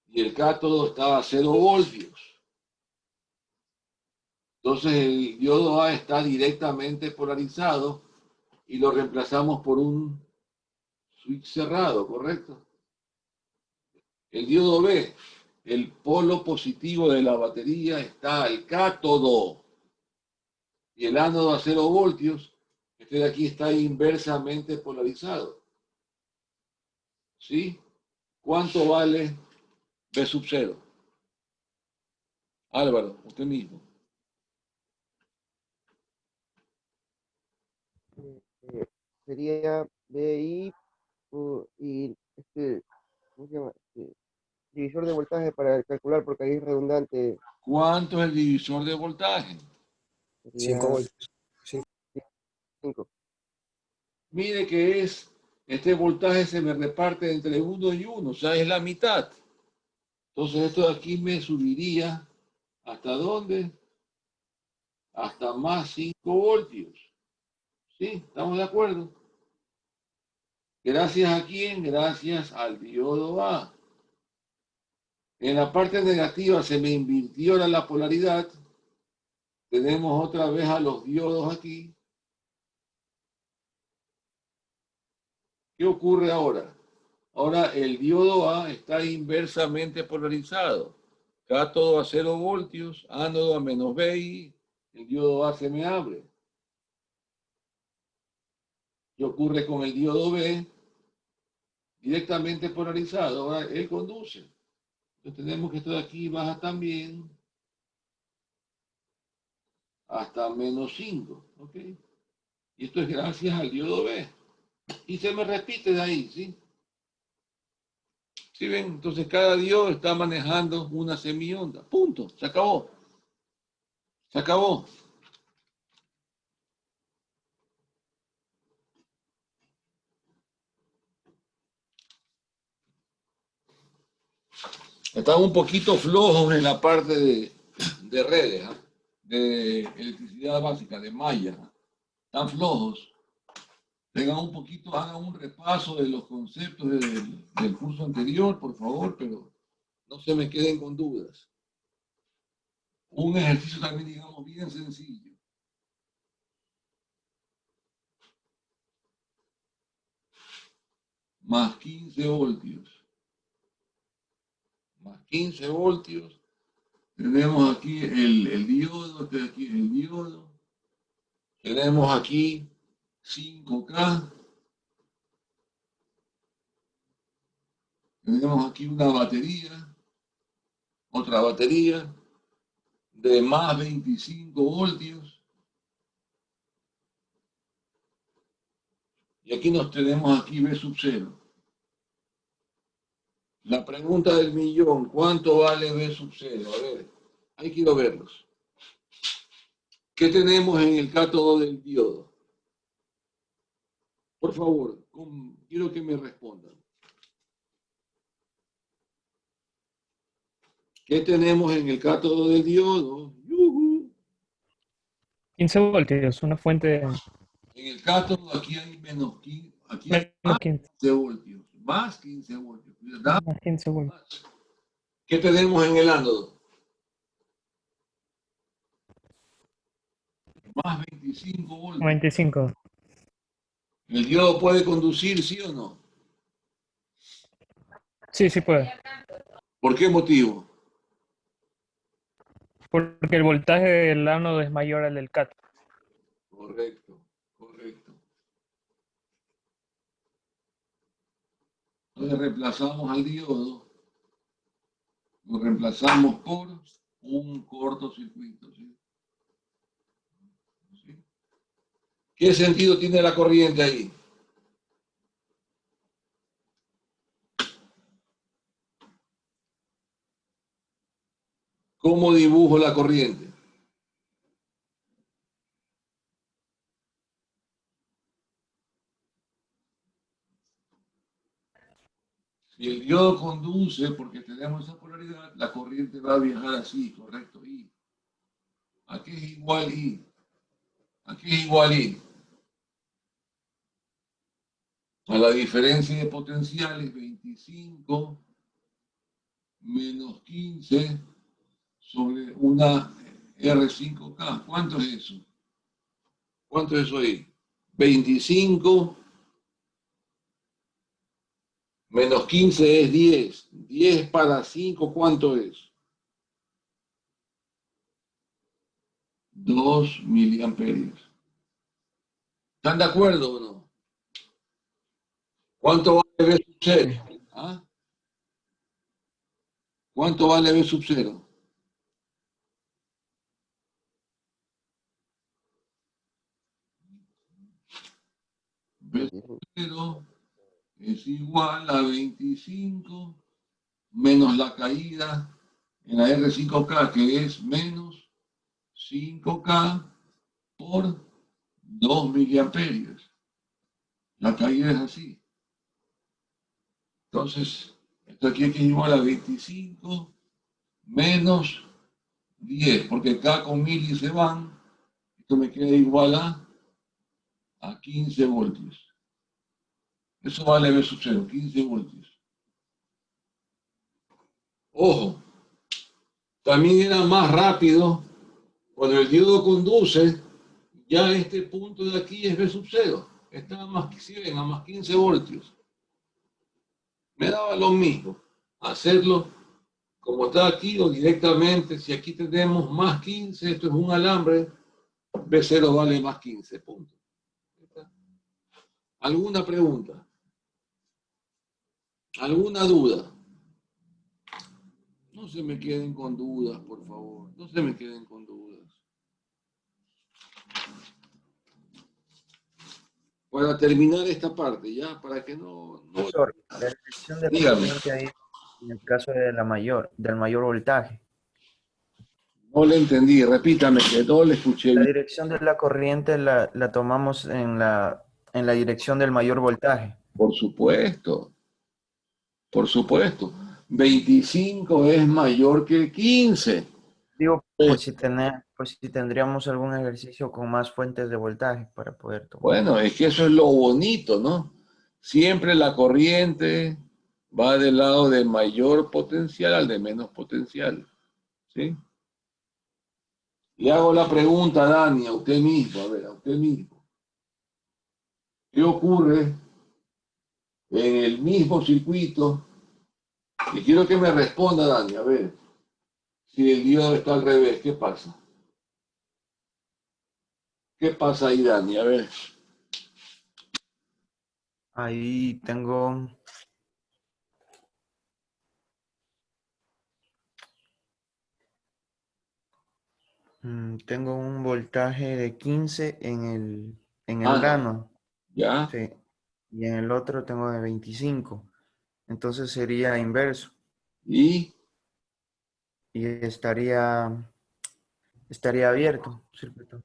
y el cátodo está a 0 voltios. Entonces el diodo A está directamente polarizado y lo reemplazamos por un switch cerrado, ¿correcto? El diodo B, el polo positivo de la batería está al cátodo y el ánodo a 0 voltios, este de aquí está inversamente polarizado. ¿Sí? ¿Cuánto vale B sub 0? Álvaro, usted mismo.
Sería BI y ¿cómo se llama? Divisor de voltaje para calcular porque ahí es redundante.
¿Cuánto es el divisor de voltaje?
5
Sería
voltios.
5.
Mire que este voltaje se me reparte entre 1 y 1, o sea, es la mitad. Entonces esto de aquí me subiría, ¿hasta dónde? Hasta más 5 voltios. ¿Sí? ¿Estamos de acuerdo? ¿Gracias a quién? Gracias al diodo A. En la parte negativa se me invirtió la polaridad. Tenemos otra vez a los diodos aquí. ¿Qué ocurre ahora? Ahora el diodo A está inversamente polarizado. Cátodo a 0 voltios, ánodo a menos BI, el diodo A se me abre. ¿Qué ocurre con el diodo B? Directamente polarizado, ahora él conduce. Entonces tenemos que esto de aquí baja también hasta menos 5, ¿ok? Y esto es gracias al diodo B. Y se me repite de ahí, ¿sí? ¿Sí ven? Entonces cada diodo está manejando una semionda. Punto. Se acabó. Se acabó. Están un poquito flojos en la parte de redes, ¿eh? De electricidad básica, de malla. Están flojos. Tengan un poquito, hagan un repaso de los conceptos del curso anterior, por favor, pero no se me queden con dudas. Un ejercicio también, digamos, bien sencillo. Más 15 voltios. Más 15 voltios. Tenemos aquí el diodo, este de aquí es el diodo. Tenemos aquí 5K. Tenemos aquí una batería, otra batería de más 25 voltios. Y aquí nos tenemos aquí B sub 0. La pregunta del millón, ¿cuánto vale B sub 0? A ver, ahí quiero verlos. ¿Qué tenemos en el cátodo del diodo? Por favor, quiero que me respondan. ¿Qué tenemos en el cátodo del diodo? ¡Yujú!
15 voltios, una fuente
En el cátodo aquí hay menos 15, aquí hay
menos
más
15,
15 voltios, más 15 voltios, ¿verdad?
más 15 voltios.
¿Qué tenemos en el ánodo? Más 25 voltios.
25.
¿El diodo puede conducir, sí o no?
Sí, sí puede.
¿Por qué motivo?
Porque el voltaje del ánodo es mayor al del cátodo.
Correcto, correcto. Entonces reemplazamos al diodo, lo reemplazamos por un cortocircuito, ¿sí? ¿Sí? ¿Qué sentido tiene la corriente ahí? ¿Cómo dibujo la corriente? Si el diodo conduce, porque tenemos esa polaridad, la corriente va a viajar así, correcto. ¿Y a qué es igual I? ¿A qué es igual I? A la diferencia de potenciales, 25 menos 15 sobre una R5K. ¿Cuánto es eso? ¿Cuánto es eso ahí? 25 menos 15 es 10. 10 para 5, ¿cuánto es? 2 miliamperios. ¿Están de acuerdo o no? ¿Cuánto vale B sub 0? ¿Ah? ¿Cuánto vale B sub 0? B sub 0 es igual a 25 menos la caída en la R5K, que es menos 5K por 2 miliamperios. La caída es así. Entonces, esto aquí es igual a 25 menos 10, porque K con mili se van. Esto me queda igual a 15 voltios. Eso vale B sub 0, 15 voltios. Ojo, también era más rápido cuando el diodo conduce, ya este punto de aquí es B sub 0. Estaba más, si ven, a más 15 voltios. Me daba lo mismo hacerlo como está aquí o directamente. Si aquí tenemos más 15, esto es un alambre, B0 vale más 15, punto. ¿Alguna pregunta? ¿Alguna duda? No se me queden con dudas, por favor. No se me queden con dudas. Para terminar esta parte, ya, para que no...
Profesor, la dirección de la
Dígame.
corriente ahí, en el caso de del mayor voltaje.
No le entendí, repítame, que no le escuché
La
bien.
dirección de la corriente la tomamos en la dirección del mayor voltaje.
Por supuesto, por supuesto. 25 es mayor que 15.
Digo, por si tendríamos algún ejercicio con más fuentes de voltaje para poder tomar.
Bueno, es que eso es lo bonito, ¿no? Siempre la corriente va del lado de mayor potencial al de menos potencial. ¿Sí? Le hago la pregunta a Dani, a usted mismo, a ver, a usted mismo. ¿Qué ocurre en el mismo circuito? Y quiero que me responda, Dani, a ver. Si el diodo está al revés, ¿qué pasa? ¿Qué pasa ahí, Dani? A ver.
Ahí tengo... Tengo un voltaje de 15 en el ánodo.
¿Ya?
Sí. Y en el otro tengo de 25. Entonces sería inverso.
Y
Estaría abierto. Circuito.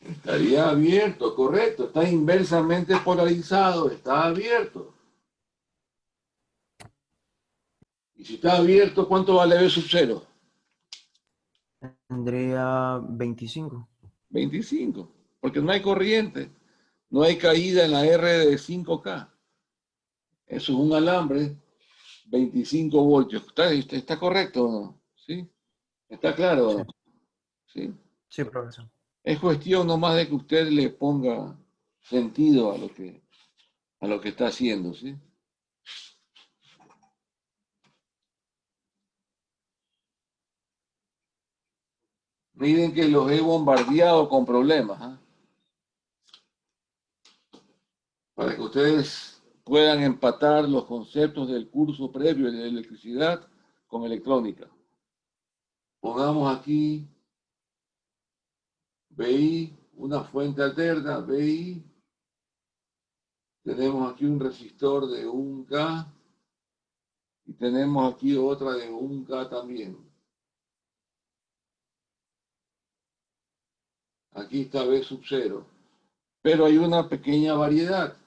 estaría abierto, correcto. Está inversamente polarizado, está abierto. Y si está abierto, ¿cuánto vale B sub 0?
Tendría 25.
25, porque no hay corriente, no hay caída en la R de 5K. Eso es un alambre, 25 voltios. ¿Está correcto o no? ¿Sí? ¿Está claro o
Sí,
no? ¿Sí?
sí, profesor.
Es cuestión nomás de que usted le ponga sentido a lo que está haciendo, ¿sí? Miren que los he bombardeado con problemas, ¿ah? Para que ustedes puedan empatar los conceptos del curso previo de electricidad con electrónica. Pongamos aquí BI, una fuente alterna, BI. Tenemos aquí un resistor de 1K y tenemos aquí otra de 1K también. Aquí está B sub 0. Pero hay una pequeña variedad.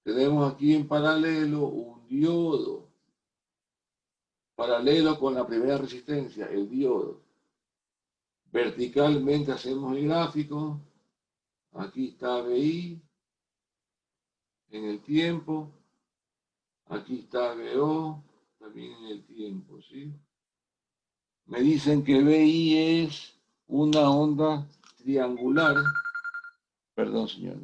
Tenemos aquí en paralelo un diodo. Paralelo con la primera resistencia, el diodo. Verticalmente hacemos el gráfico. Aquí está BI en el tiempo. Aquí está BO también en el tiempo, ¿sí? Me dicen que BI es una onda triangular. Perdón, señor.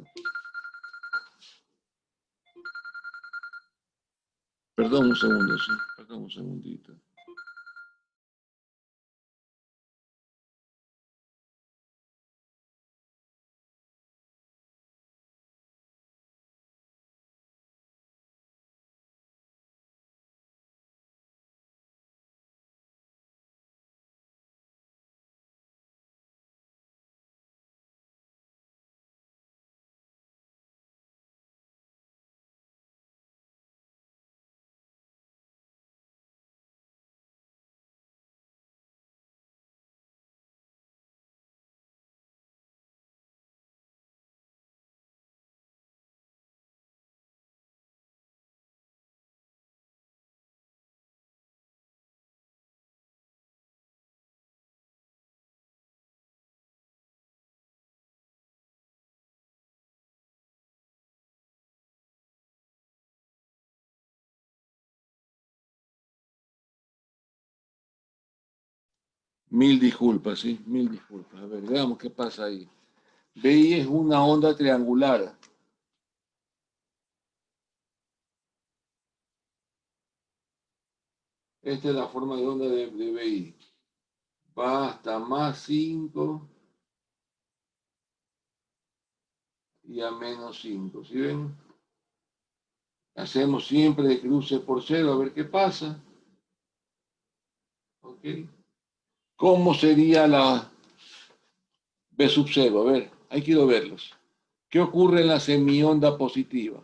Perdón un segundo, sí. Perdón un segundito. Mil disculpas, sí, mil disculpas. A ver, veamos qué pasa ahí. BI es una onda triangular. Esta es la forma de onda de BI. Va hasta más 5 y a menos 5. ¿Sí ven? Hacemos siempre de cruce por cero a ver qué pasa. ¿Ok? ¿Cómo sería la B sub 0? A ver, ahí quiero verlos. ¿Qué ocurre en la semionda positiva?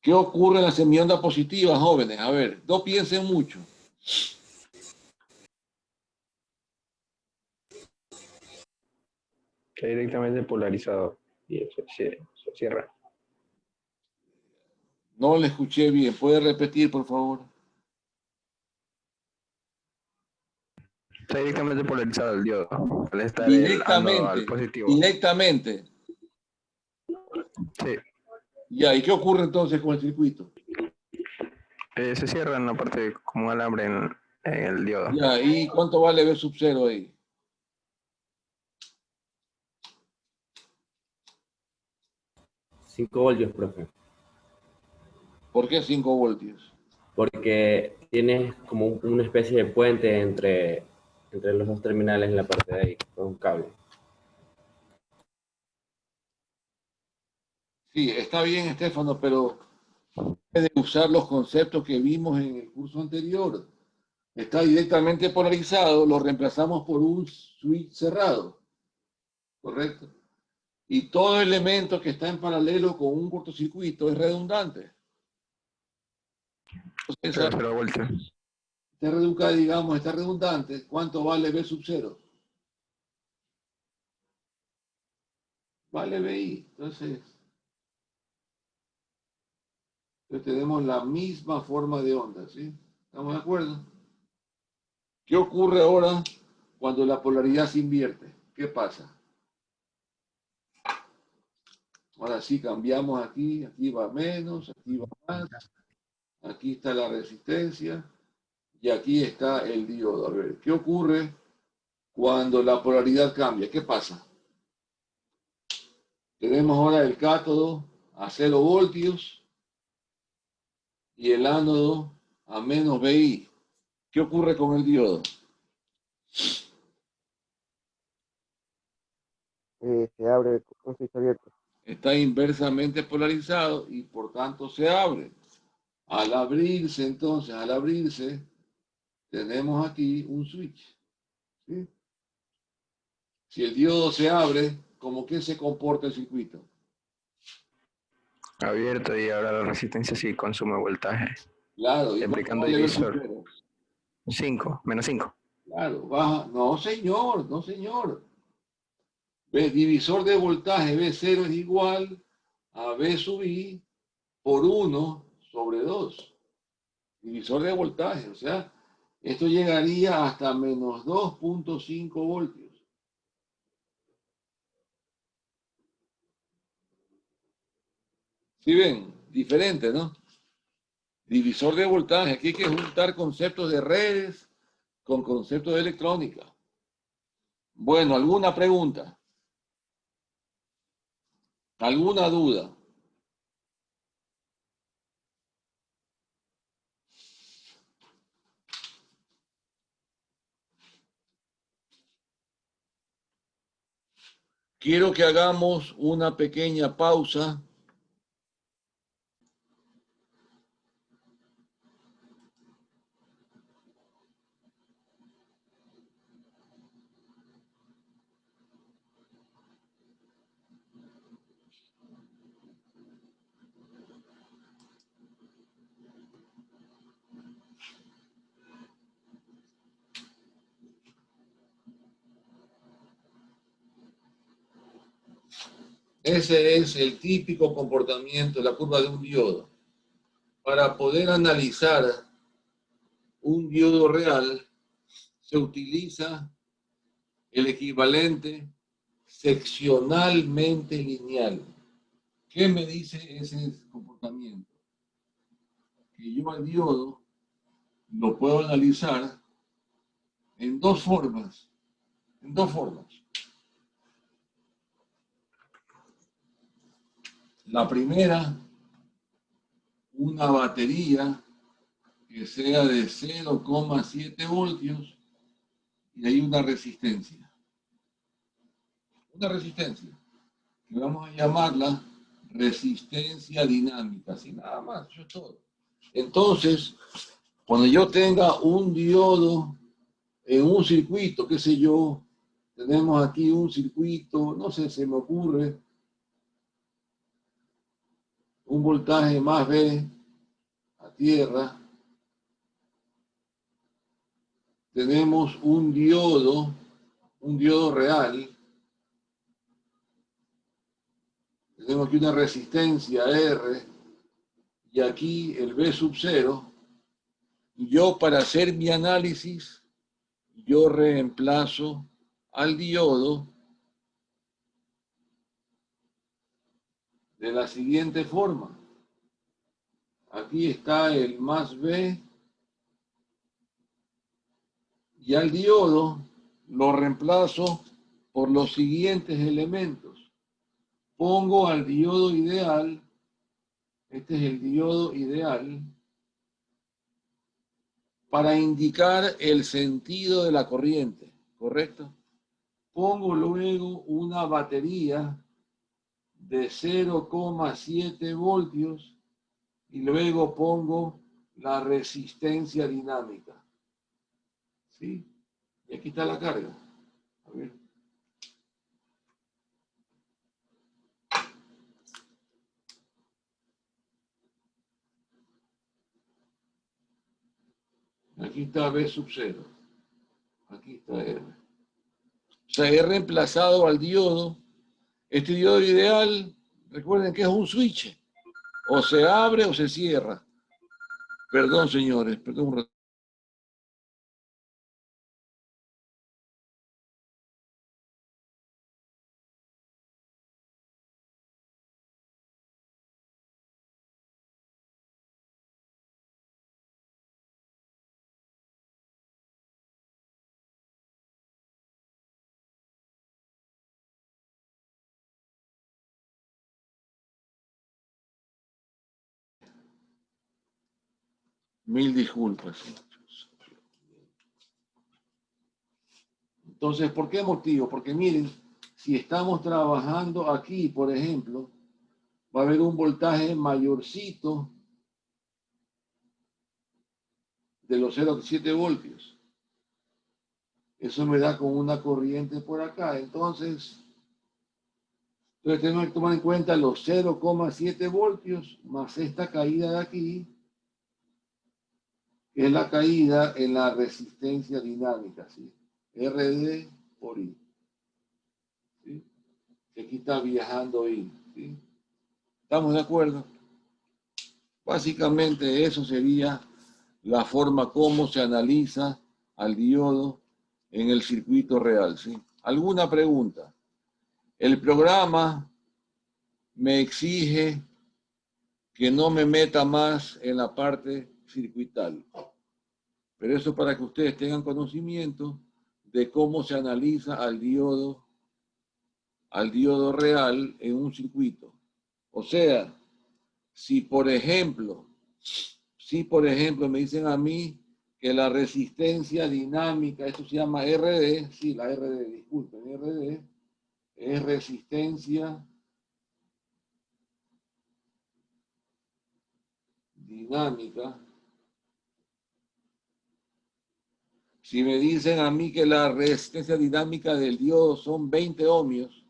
¿Qué ocurre en la semionda positiva, jóvenes? A ver, no piensen mucho.
Que directamente polarizado y se cierra.
No le escuché bien. ¿Puede repetir, por favor?
Está directamente polarizado el diodo. Al estar el ánodo al
Directamente,
positivo.
directamente.
Sí.
Ya, ¿y qué ocurre entonces con el circuito?
Se cierra en la parte como un alambre en el diodo.
Ya, ¿y cuánto vale B sub 0 ahí?
Cinco voltios, profe.
¿Por qué 5 voltios?
Porque tienes como una especie de puente entre los dos terminales en la parte de ahí, con un cable.
Sí, está bien, Estefano, pero de usar los conceptos que vimos en el curso anterior. Está directamente polarizado, lo reemplazamos por un switch cerrado, ¿correcto? Y todo elemento que está en paralelo con un cortocircuito es redundante. Entonces,
0 voltios.
está redundante, ¿cuánto vale B sub 0? Vale BI. Entonces tenemos la misma forma de onda, ¿sí? ¿Estamos de acuerdo? ¿Qué ocurre ahora cuando la polaridad se invierte? ¿Qué pasa? Ahora sí cambiamos aquí, aquí va menos, aquí va más, aquí está la resistencia y aquí está el diodo. A ver, ¿qué ocurre cuando la polaridad cambia? ¿Qué pasa? Tenemos ahora el cátodo a 0 voltios y el ánodo a menos VI. ¿Qué ocurre con el diodo?
Se abre con switch abierto.
Está inversamente polarizado y por tanto se abre. Al abrirse, entonces, al abrirse, tenemos aquí un switch. ¿Sí? Si el diodo se abre, ¿cómo que se comporta el circuito?
Abierto y ahora la resistencia sí consume voltaje.
Claro, y
Aplicando
vale
divisor. 5, menos 5.
Claro, baja. No, señor, no, señor. ¿Ves? Divisor de voltaje V0 es igual a V sub I por 1 sobre 2. Divisor de voltaje, o sea, esto llegaría hasta menos 2.5 voltios. ¿Sí ven? Diferente, ¿no? Divisor de voltaje. Aquí hay que juntar conceptos de redes con conceptos de electrónica. Bueno, ¿alguna pregunta? ¿Alguna duda? Quiero que hagamos una pequeña pausa. Ese es el típico comportamiento de la curva de un diodo. Para poder analizar un diodo real, se utiliza el equivalente seccionalmente lineal. ¿Qué me dice ese comportamiento? Que yo al diodo lo puedo analizar en dos formas. En dos formas. La primera, una batería que sea de 0,7 voltios y hay una resistencia. Una resistencia, que vamos a llamarla resistencia dinámica, así nada más, eso es todo. Entonces, cuando yo tenga un diodo en un circuito, qué sé yo, tenemos aquí un circuito, no sé, se me ocurre, un voltaje más V a tierra, tenemos un diodo real, tenemos aquí una resistencia R y aquí el V sub 0. Yo para hacer mi análisis, yo reemplazo al diodo de la siguiente forma. Aquí está el más V y al diodo lo reemplazo por los siguientes elementos. Pongo al diodo ideal, este es el diodo ideal, para indicar el sentido de la corriente, ¿correcto? Pongo luego una batería de 0,7 voltios y luego pongo la resistencia dinámica. ¿Sí? Y aquí está la carga. A ver. Aquí está V sub 0. Aquí está R. O sea, he reemplazado al diodo. Este diodo ideal, recuerden que es un switch. O se abre o se cierra. Perdón, señores, perdón un rato. Mil disculpas. Entonces, ¿por qué motivo? Porque miren, si estamos trabajando aquí, por ejemplo, va a haber un voltaje mayorcito de los 0,7 voltios. Eso me da con una corriente por acá. Entonces tengo que tomar en cuenta los 0,7 voltios más esta caída de aquí, que es la caída en la resistencia dinámica, ¿sí? RD por I. ¿Sí? Que aquí está viajando I. ¿Sí? ¿Estamos de acuerdo? Básicamente eso sería la forma como se analiza al diodo en el circuito real, ¿sí? ¿Alguna pregunta? El programa me exige que no me meta más en la parte circuital. Pero eso para que ustedes tengan conocimiento de cómo se analiza al diodo real en un circuito. O sea, si por ejemplo me dicen a mí que la resistencia dinámica, esto se llama RD, sí, la RD, disculpen, RD, es resistencia dinámica. Si me dicen a mí que la resistencia dinámica del diodo son 20 ohmios,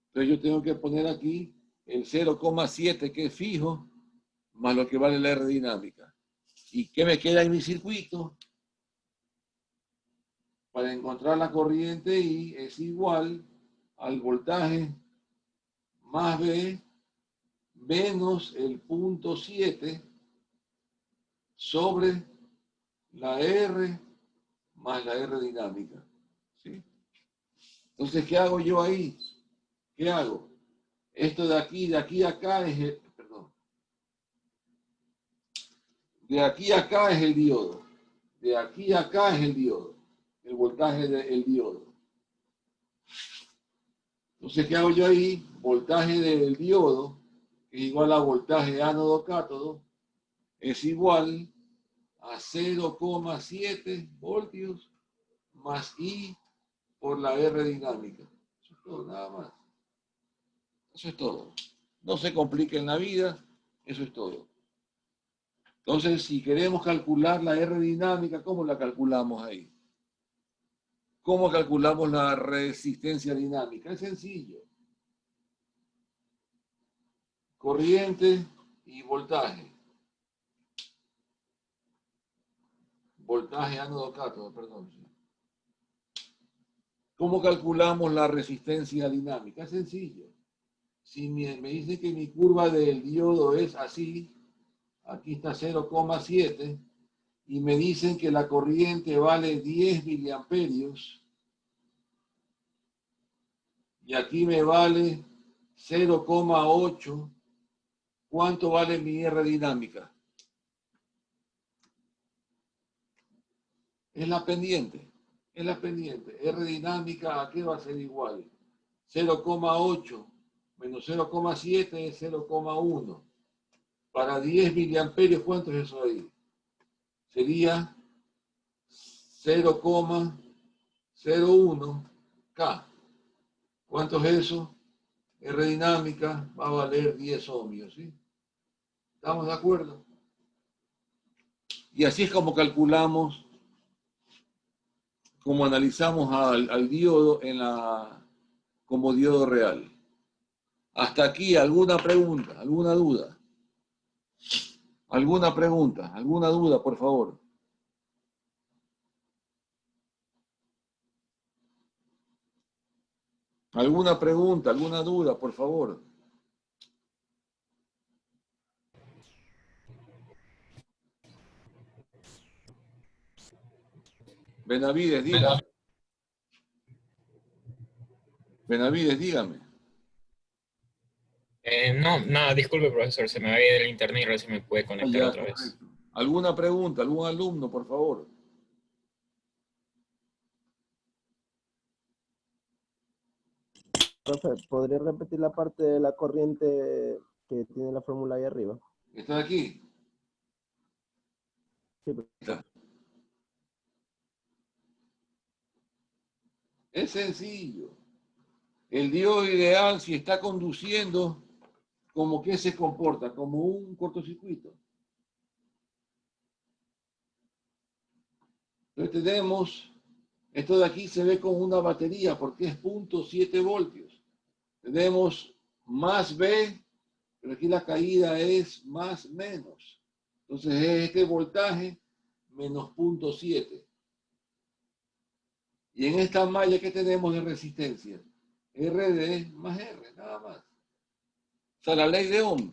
entonces yo tengo que poner aquí el 0,7 que es fijo, más lo que vale la R dinámica. ¿Y qué me queda en mi circuito? Para encontrar la corriente I es igual al voltaje más B menos el punto 7 sobre la R más la R dinámica. ¿Sí? Entonces, ¿qué hago yo ahí? ¿Qué hago? Esto de aquí a acá es el, perdón. De aquí a acá es el diodo. De aquí a acá es el diodo. El voltaje del diodo. Entonces, ¿qué hago yo ahí? Voltaje del diodo, que es igual a voltaje ánodo-cátodo, es igual a 0,7 voltios más I por la R dinámica. Eso es todo, nada más. Eso es todo. No se complique en la vida, eso es todo. Entonces, si queremos calcular la R dinámica, ¿cómo la calculamos ahí? ¿Cómo calculamos la resistencia dinámica? Es sencillo. Corriente y voltaje. Voltaje ánodo-cátodo, perdón. ¿Cómo calculamos la resistencia dinámica? Es sencillo. Si me dicen que mi curva del diodo es así, aquí está 0,7, y me dicen que la corriente vale 10 miliamperios, y aquí me vale 0,8, ¿cuánto vale mi R dinámica? Es la pendiente. Es la pendiente. R dinámica, ¿a qué va a ser igual? 0,8 menos 0,7 es 0,1. Para 10 miliamperios, ¿cuánto es eso ahí? Sería 0,01 K. ¿Cuánto es eso? R dinámica va a valer 10 ohmios, ¿sí? ¿Estamos de acuerdo? Y así es como calculamos, como analizamos al diodo como diodo real. Hasta aquí, ¿alguna pregunta? ¿Alguna duda? ¿Alguna pregunta? ¿Alguna duda, por favor? ¿Alguna pregunta? ¿Alguna duda, por favor? Benavides, dígame. Benavides, dígame.
No, nada, disculpe, profesor, se me había ido el internet y recién me pude conectar
Ya,
otra vez.
correcto. ¿Alguna pregunta? ¿Algún alumno, por favor?
Profe, ¿podría repetir la parte de la corriente que tiene la fórmula ahí arriba?
¿Está aquí? Es sencillo. El diodo ideal, si está conduciendo, ¿como que se comporta? Como un cortocircuito. Entonces tenemos, esto de aquí se ve como una batería porque es 0.7 voltios. Tenemos más B, pero aquí la caída es más menos. Entonces es este voltaje menos 0.7. Y en esta malla que tenemos de resistencia, RD más R, nada más. O sea, la ley de Ohm.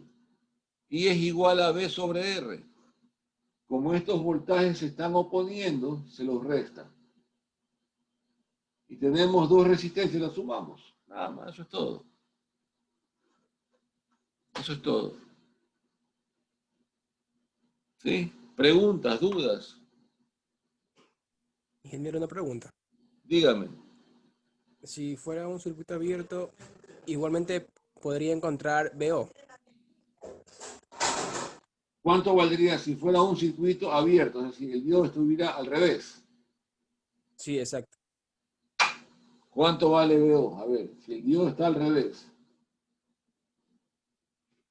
I es igual a B sobre R. Como estos voltajes se están oponiendo, se los resta. Y tenemos dos resistencias, las sumamos. Nada más, eso es todo. Eso es todo. ¿Sí? Preguntas, dudas.
Ingeniero, una pregunta.
Dígame.
Si fuera un circuito abierto, igualmente podría encontrar BO.
¿Cuánto valdría si fuera un circuito abierto? Es decir, el diodo estuviera al revés.
Sí, exacto.
¿Cuánto vale BO? A ver, si el diodo está al revés.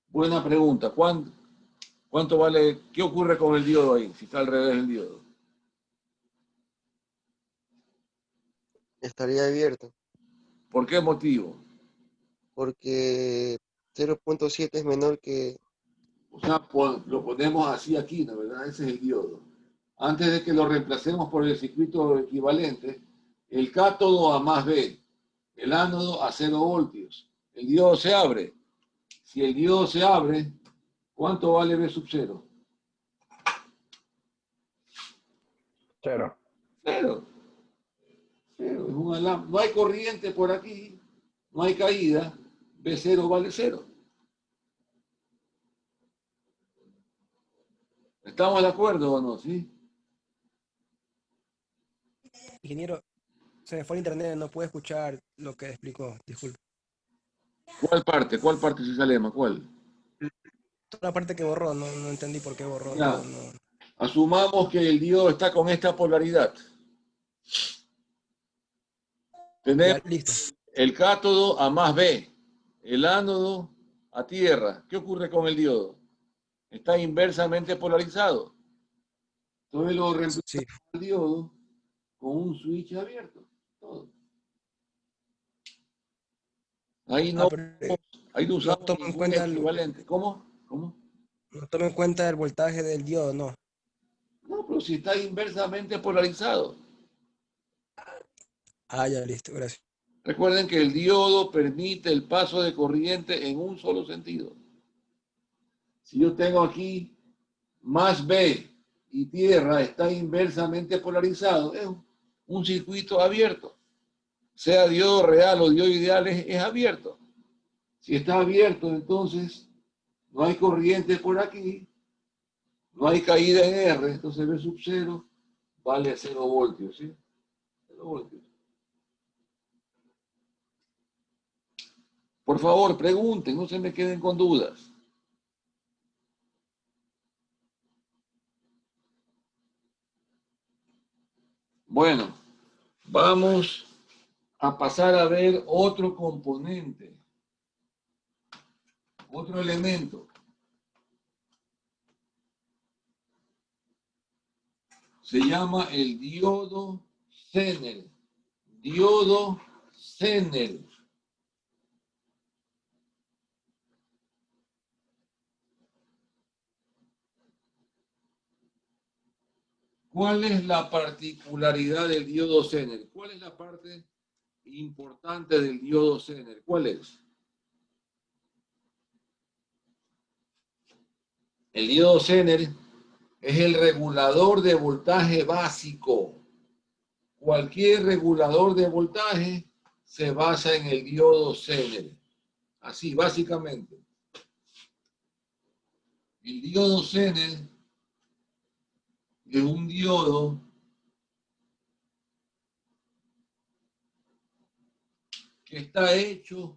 Buena pregunta. ¿Cuánto vale? ¿Qué ocurre con el diodo ahí, si está al revés el diodo?
Estaría abierto.
¿Por qué motivo?
Porque 0.7 es menor que...
O sea, lo ponemos así aquí, ¿no? ¿Verdad? Ese es el diodo. Antes de que lo reemplacemos por el circuito equivalente, el cátodo a más B, el ánodo a 0 voltios. El diodo se abre. Si el diodo se abre, ¿cuánto vale B sub 0?
0.
0. 0. Es un alambre. No hay corriente por aquí, no hay caída. B0 vale 0. ¿Estamos de acuerdo o no? ¿Sí?
Ingeniero, se me fue el internet, no puedo escuchar lo que explicó, disculpe.
¿Cuál parte? ¿Cuál parte se salema? ¿Cuál?
Toda la parte que borró, no entendí por qué borró.
Ya.
No.
Asumamos que el diodo está con esta polaridad. Tenemos el cátodo a más B, el ánodo a tierra. ¿Qué ocurre con el diodo? Está inversamente polarizado. Entonces lo reemplazamos el diodo con un switch abierto. Todo. Ahí no, ahí no usamos
toma en
ningún
cuenta
equivalente. ¿Cómo?
No toma en cuenta el voltaje del diodo, no.
No, pero si está inversamente polarizado.
Ah, ya, listo, gracias.
Recuerden que el diodo permite el paso de corriente en un solo sentido. Si yo tengo aquí más B y tierra está inversamente polarizado, es un circuito abierto. Sea diodo real o diodo ideal, es abierto. Si está abierto, entonces no hay corriente por aquí, no hay caída en R, entonces B sub 0 vale 0 voltios, ¿sí? 0 voltios. Por favor, pregunten, no se me queden con dudas. Bueno, vamos a pasar a ver otro componente, otro elemento. Se llama el diodo Zener. Diodo Zener. ¿Cuál es la particularidad del diodo Zener? ¿Cuál es la parte importante del diodo Zener? ¿Cuál es? El diodo Zener es el regulador de voltaje básico. Cualquier regulador de voltaje se basa en el diodo Zener. Así, básicamente. El diodo Zener es un diodo que está hecho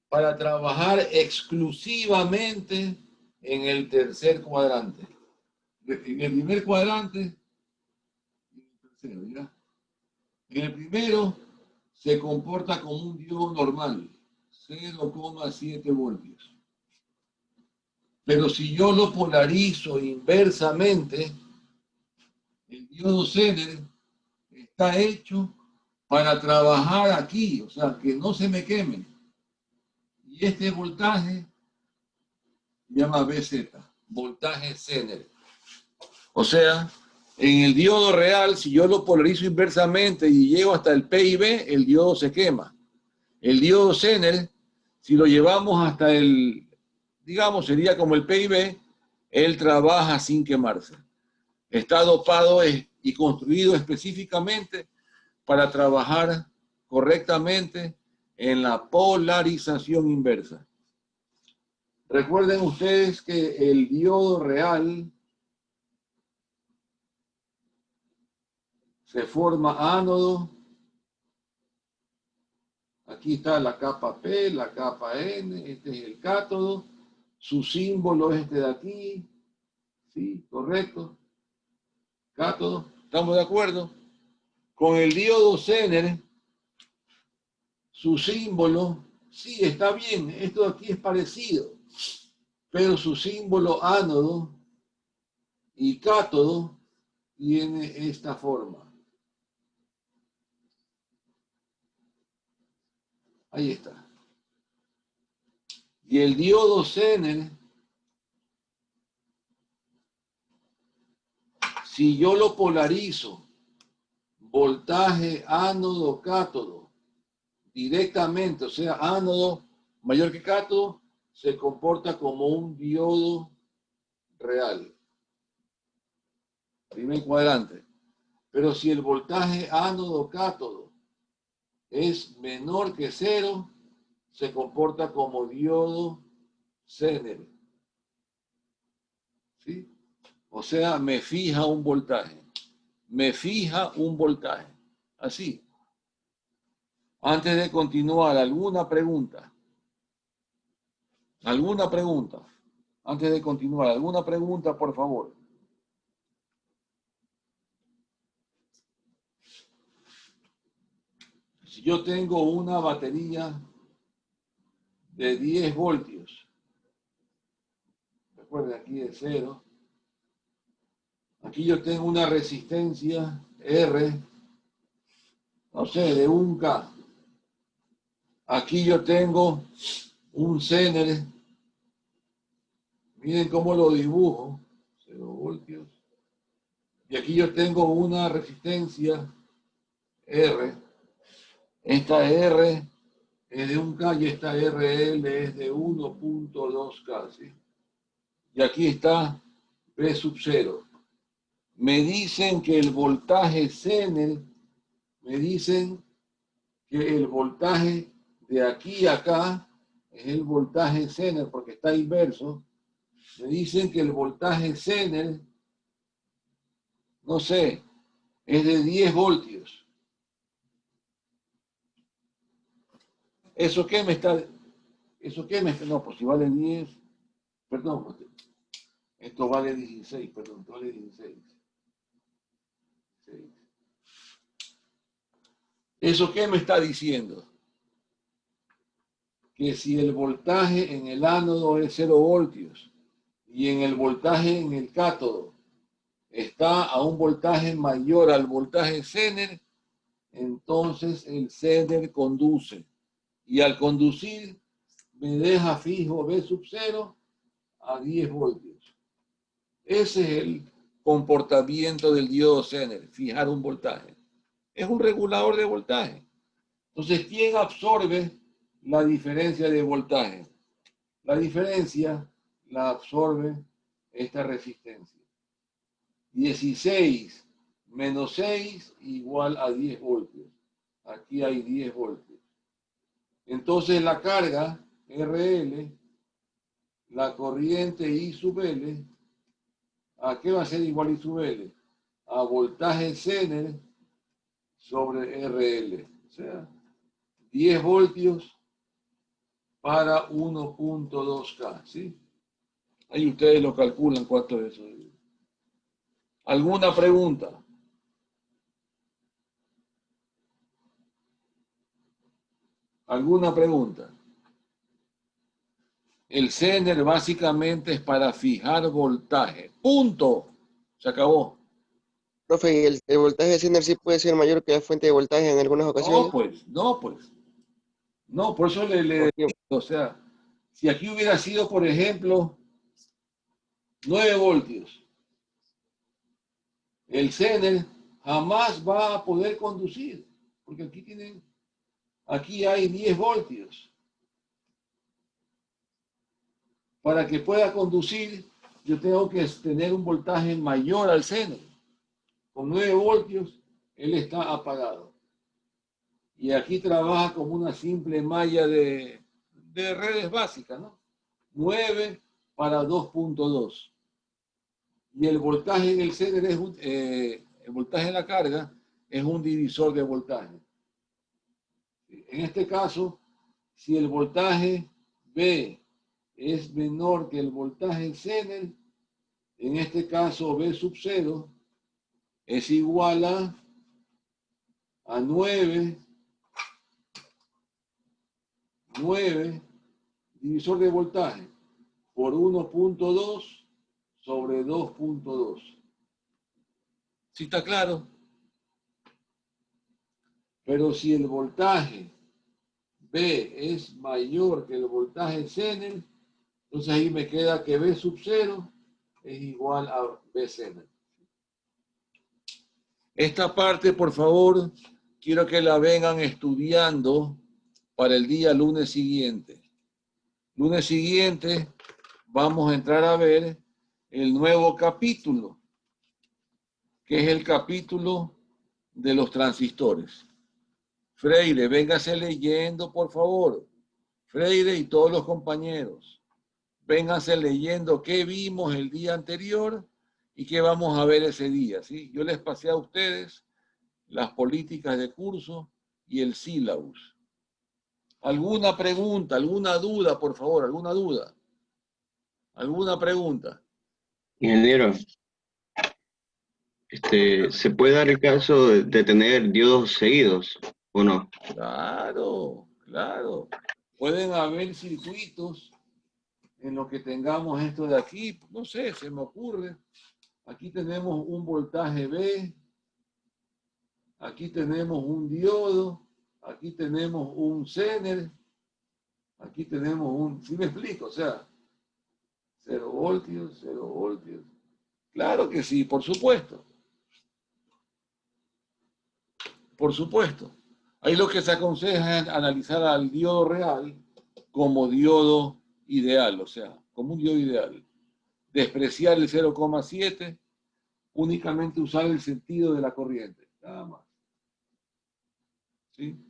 para trabajar exclusivamente en el tercer cuadrante. En el primer cuadrante, y en el tercero, ¿ya? En el primero se comporta como un diodo normal, 0,7 voltios. Pero si yo lo polarizo inversamente, el diodo Zener está hecho para trabajar aquí, o sea, que no se me queme. Y este voltaje se llama BZ, voltaje Zener. O sea, en el diodo real, si yo lo polarizo inversamente y llego hasta el P y B, el diodo se quema. El diodo Zener, si lo llevamos hasta el, digamos, sería como el P y B, él trabaja sin quemarse. Está dopado y construido específicamente para trabajar correctamente en la polarización inversa. Recuerden ustedes que el diodo real se forma ánodo. Aquí está la capa P, la capa N, este es el cátodo. Su símbolo es este de aquí. ¿Sí? ¿Correcto? Cátodo. ¿Estamos de acuerdo? Con el diodo Zener, su símbolo, sí, está bien, esto de aquí es parecido, pero su símbolo ánodo y cátodo tiene esta forma. Ahí está. Y el diodo Zener, si yo lo polarizo, voltaje ánodo-cátodo, directamente, o sea, ánodo mayor que cátodo, se comporta como un diodo real. Primer cuadrante. Pero si el voltaje ánodo-cátodo es menor que 0, se comporta como diodo Zener. ¿Sí? O sea, me fija un voltaje. Me fija un voltaje. Así. Antes de continuar, ¿alguna pregunta? ¿Alguna pregunta? Antes de continuar, ¿alguna pregunta, por favor? Si yo tengo una batería de 10 voltios, recuerden, aquí es 0. Aquí yo tengo una resistencia R, no sé, de 1K. Aquí yo tengo un Zener. Miren cómo lo dibujo. 0 voltios. Y aquí yo tengo una resistencia R. Esta R es de 1K y esta RL es de 1.2K. ¿Sí? Y aquí está P sub 0. Me dicen que el voltaje Zener, me dicen que el voltaje de aquí a acá es el voltaje Zener porque está inverso. Me dicen que el voltaje Zener, no sé, es de 10 voltios. ¿Eso qué me está? ¿Eso qué me está? No, pues si vale 10, perdón, esto vale 16, perdón, esto vale 16. ¿Eso qué me está diciendo? Que si el voltaje en el ánodo es 0 voltios y en el voltaje en el cátodo está a un voltaje mayor al voltaje Zener, entonces el Zener conduce. Y al conducir me deja fijo B sub 0 a 10 voltios. Ese es el comportamiento del diodo Zener, fijar un voltaje. Es un regulador de voltaje. Entonces, ¿quién absorbe la diferencia de voltaje? La diferencia la absorbe esta resistencia. 16 menos 6 igual a 10 voltios. Aquí hay 10 voltios. Entonces la carga RL, la corriente I sub L, ¿a qué va a ser igual I sub L? A voltaje Zener sobre RL. O sea, 10 voltios para 1.2K, ¿sí? Ahí ustedes lo calculan cuánto es eso. ¿Alguna pregunta? ¿Alguna pregunta? El Zener básicamente es para fijar voltaje. Punto. Se acabó.
Profe, ¿y el voltaje de Zener sí puede ser mayor que la fuente de voltaje en algunas ocasiones?
No, pues. No, por eso le digo, o sea, si aquí hubiera sido, por ejemplo, 9 voltios, el Zener jamás va a poder conducir, porque aquí hay 10 voltios. Para que pueda conducir, yo tengo que tener un voltaje mayor al Zener. Con 9 voltios, él está apagado. Y aquí trabaja como una simple malla de redes básicas, ¿no? 9 para 2.2. Y el voltaje en el Zener es el voltaje en la carga es un divisor de voltaje. En este caso, si el voltaje B es menor que el voltaje Zener, en este caso B sub 0 es igual a 9 divisor de voltaje por 1.2 sobre 2.2. ¿Sí está claro? Pero si el voltaje B es mayor que el voltaje Zener, entonces ahí me queda que B sub 0 es igual a B Zener. Esta parte, por favor, quiero que la vengan estudiando para el día lunes siguiente. Lunes siguiente vamos a entrar a ver el nuevo capítulo, que es el capítulo de los transistores. Freire, véngase leyendo, por favor. Freire y todos los compañeros, vénganse leyendo qué vimos el día anterior y qué vamos a ver ese día, ¿sí? Yo les pasé a ustedes las políticas de curso y el sílabus. ¿Alguna pregunta, alguna duda, por favor? ¿Alguna duda? ¿Alguna pregunta?
Ingeniero, ¿se puede dar el caso de tener diodos seguidos o no?
Claro, claro. Pueden haber circuitos en los que tengamos esto de aquí, no sé, se me ocurre. Aquí tenemos un voltaje B, aquí tenemos un diodo, aquí tenemos un Zener, aquí tenemos un... ¿Sí me explico? O sea, 0 voltios, 0 voltios. Claro que sí, por supuesto. Por supuesto. Ahí lo que se aconseja es analizar al diodo real como diodo ideal, o sea, como un diodo ideal. Despreciar el 0,7, únicamente usar el sentido de la corriente, nada más. ¿Sí?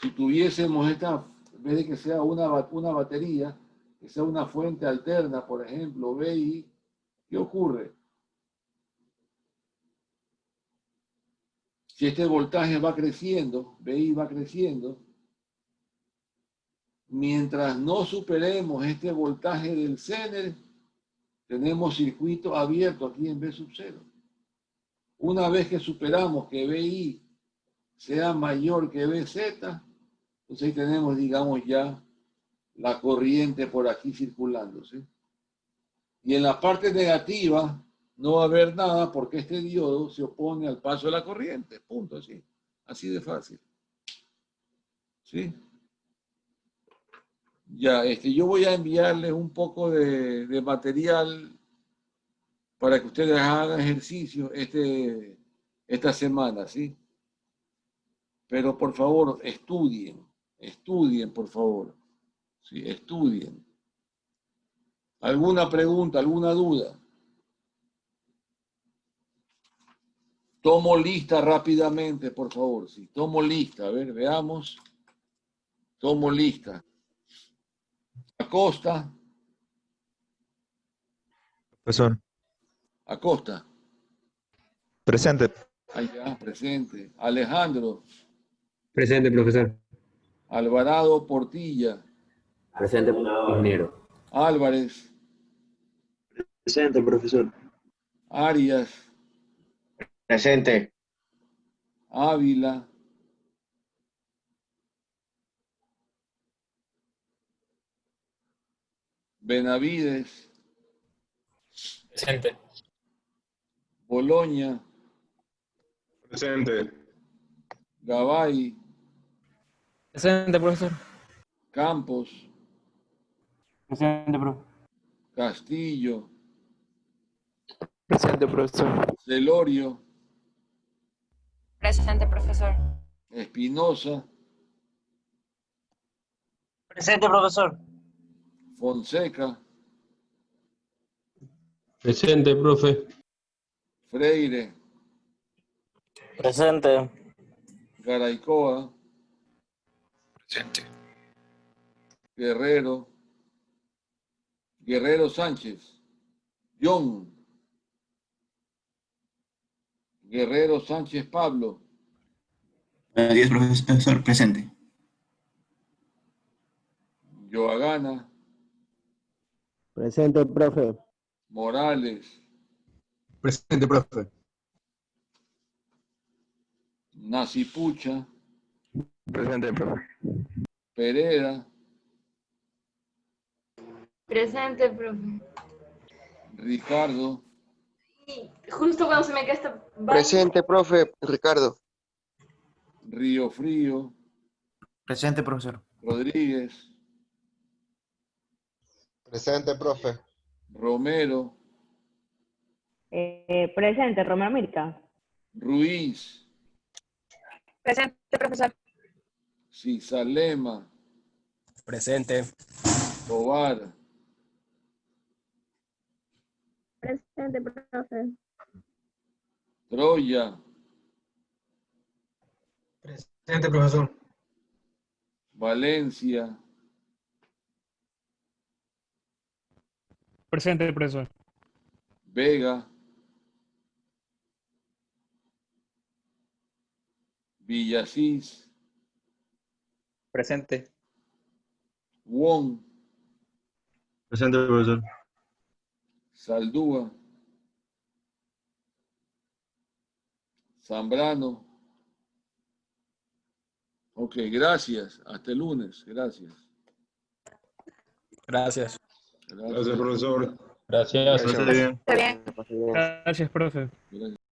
Si tuviésemos esta, en vez de que sea una batería, que sea una fuente alterna, por ejemplo, BI, ¿qué ocurre? Si este voltaje va creciendo, BI va creciendo, mientras no superemos este voltaje del Zener, tenemos circuito abierto aquí en B sub 0. Una vez que superamos que BI sea mayor que BZ, entonces ahí tenemos, digamos, ya la corriente por aquí circulando, ¿sí? Y en la parte negativa no va a haber nada porque este diodo se opone al paso de la corriente, punto, así. Así de fácil. ¿Sí? Ya, yo voy a enviarles un poco de material para que ustedes hagan ejercicio esta semana, ¿sí? Pero por favor, estudien, por favor. Sí, estudien. ¿Alguna pregunta, alguna duda? Tomo lista rápidamente, por favor. Sí, tomo lista. A ver, veamos. Tomo lista. Acosta.
Profesor.
Acosta.
Presente.
Ahí ya, presente. Alejandro.
Presente, profesor.
Alvarado Portilla.
Presente, ingeniero.
Álvarez.
Presente, profesor.
Arias,
Presente.
Ávila, Benavides,
Presente.
Boloña,
Presente.
Gabay,
Presente, profesor.
Campos,
Presente, profe.
Castillo,
Presente, profesor.
Celorio,
Presente, profesor.
Espinosa,
Presente, profesor.
Fonseca,
Presente, profe.
Freire,
Presente.
Garaycoa,
Presente.
Guerrero, Guerrero Sánchez, John, Guerrero Sánchez Pablo,
10, profesor, presente.
Yoagana,
Presente, profe.
Morales,
Presente, profe.
Nacipucha,
Presente, profe.
Pereira,
Presente, profe.
Ricardo,
Justo cuando se me queda esta vaina.
Presente, profe. Ricardo.
Río Frío,
Presente, profesor.
Rodríguez,
Presente, profe.
Romero,
Presente, Romero Mirka.
Ruiz,
Presente, profesor.
Cisalema,
Presente.
Tobar,
Presente, profe.
Troya,
Presente, profesor.
Valencia,
Presente, profesor.
Vega, Villasís,
Presente.
Wong,
Presente, profesor.
Saldúa, Zambrano. Ok, gracias. Hasta el lunes. Gracias.
Gracias.
Gracias, profesor.
Gracias.
Gracias. Bien.
Está bien.
Gracias, profe.
Gracias.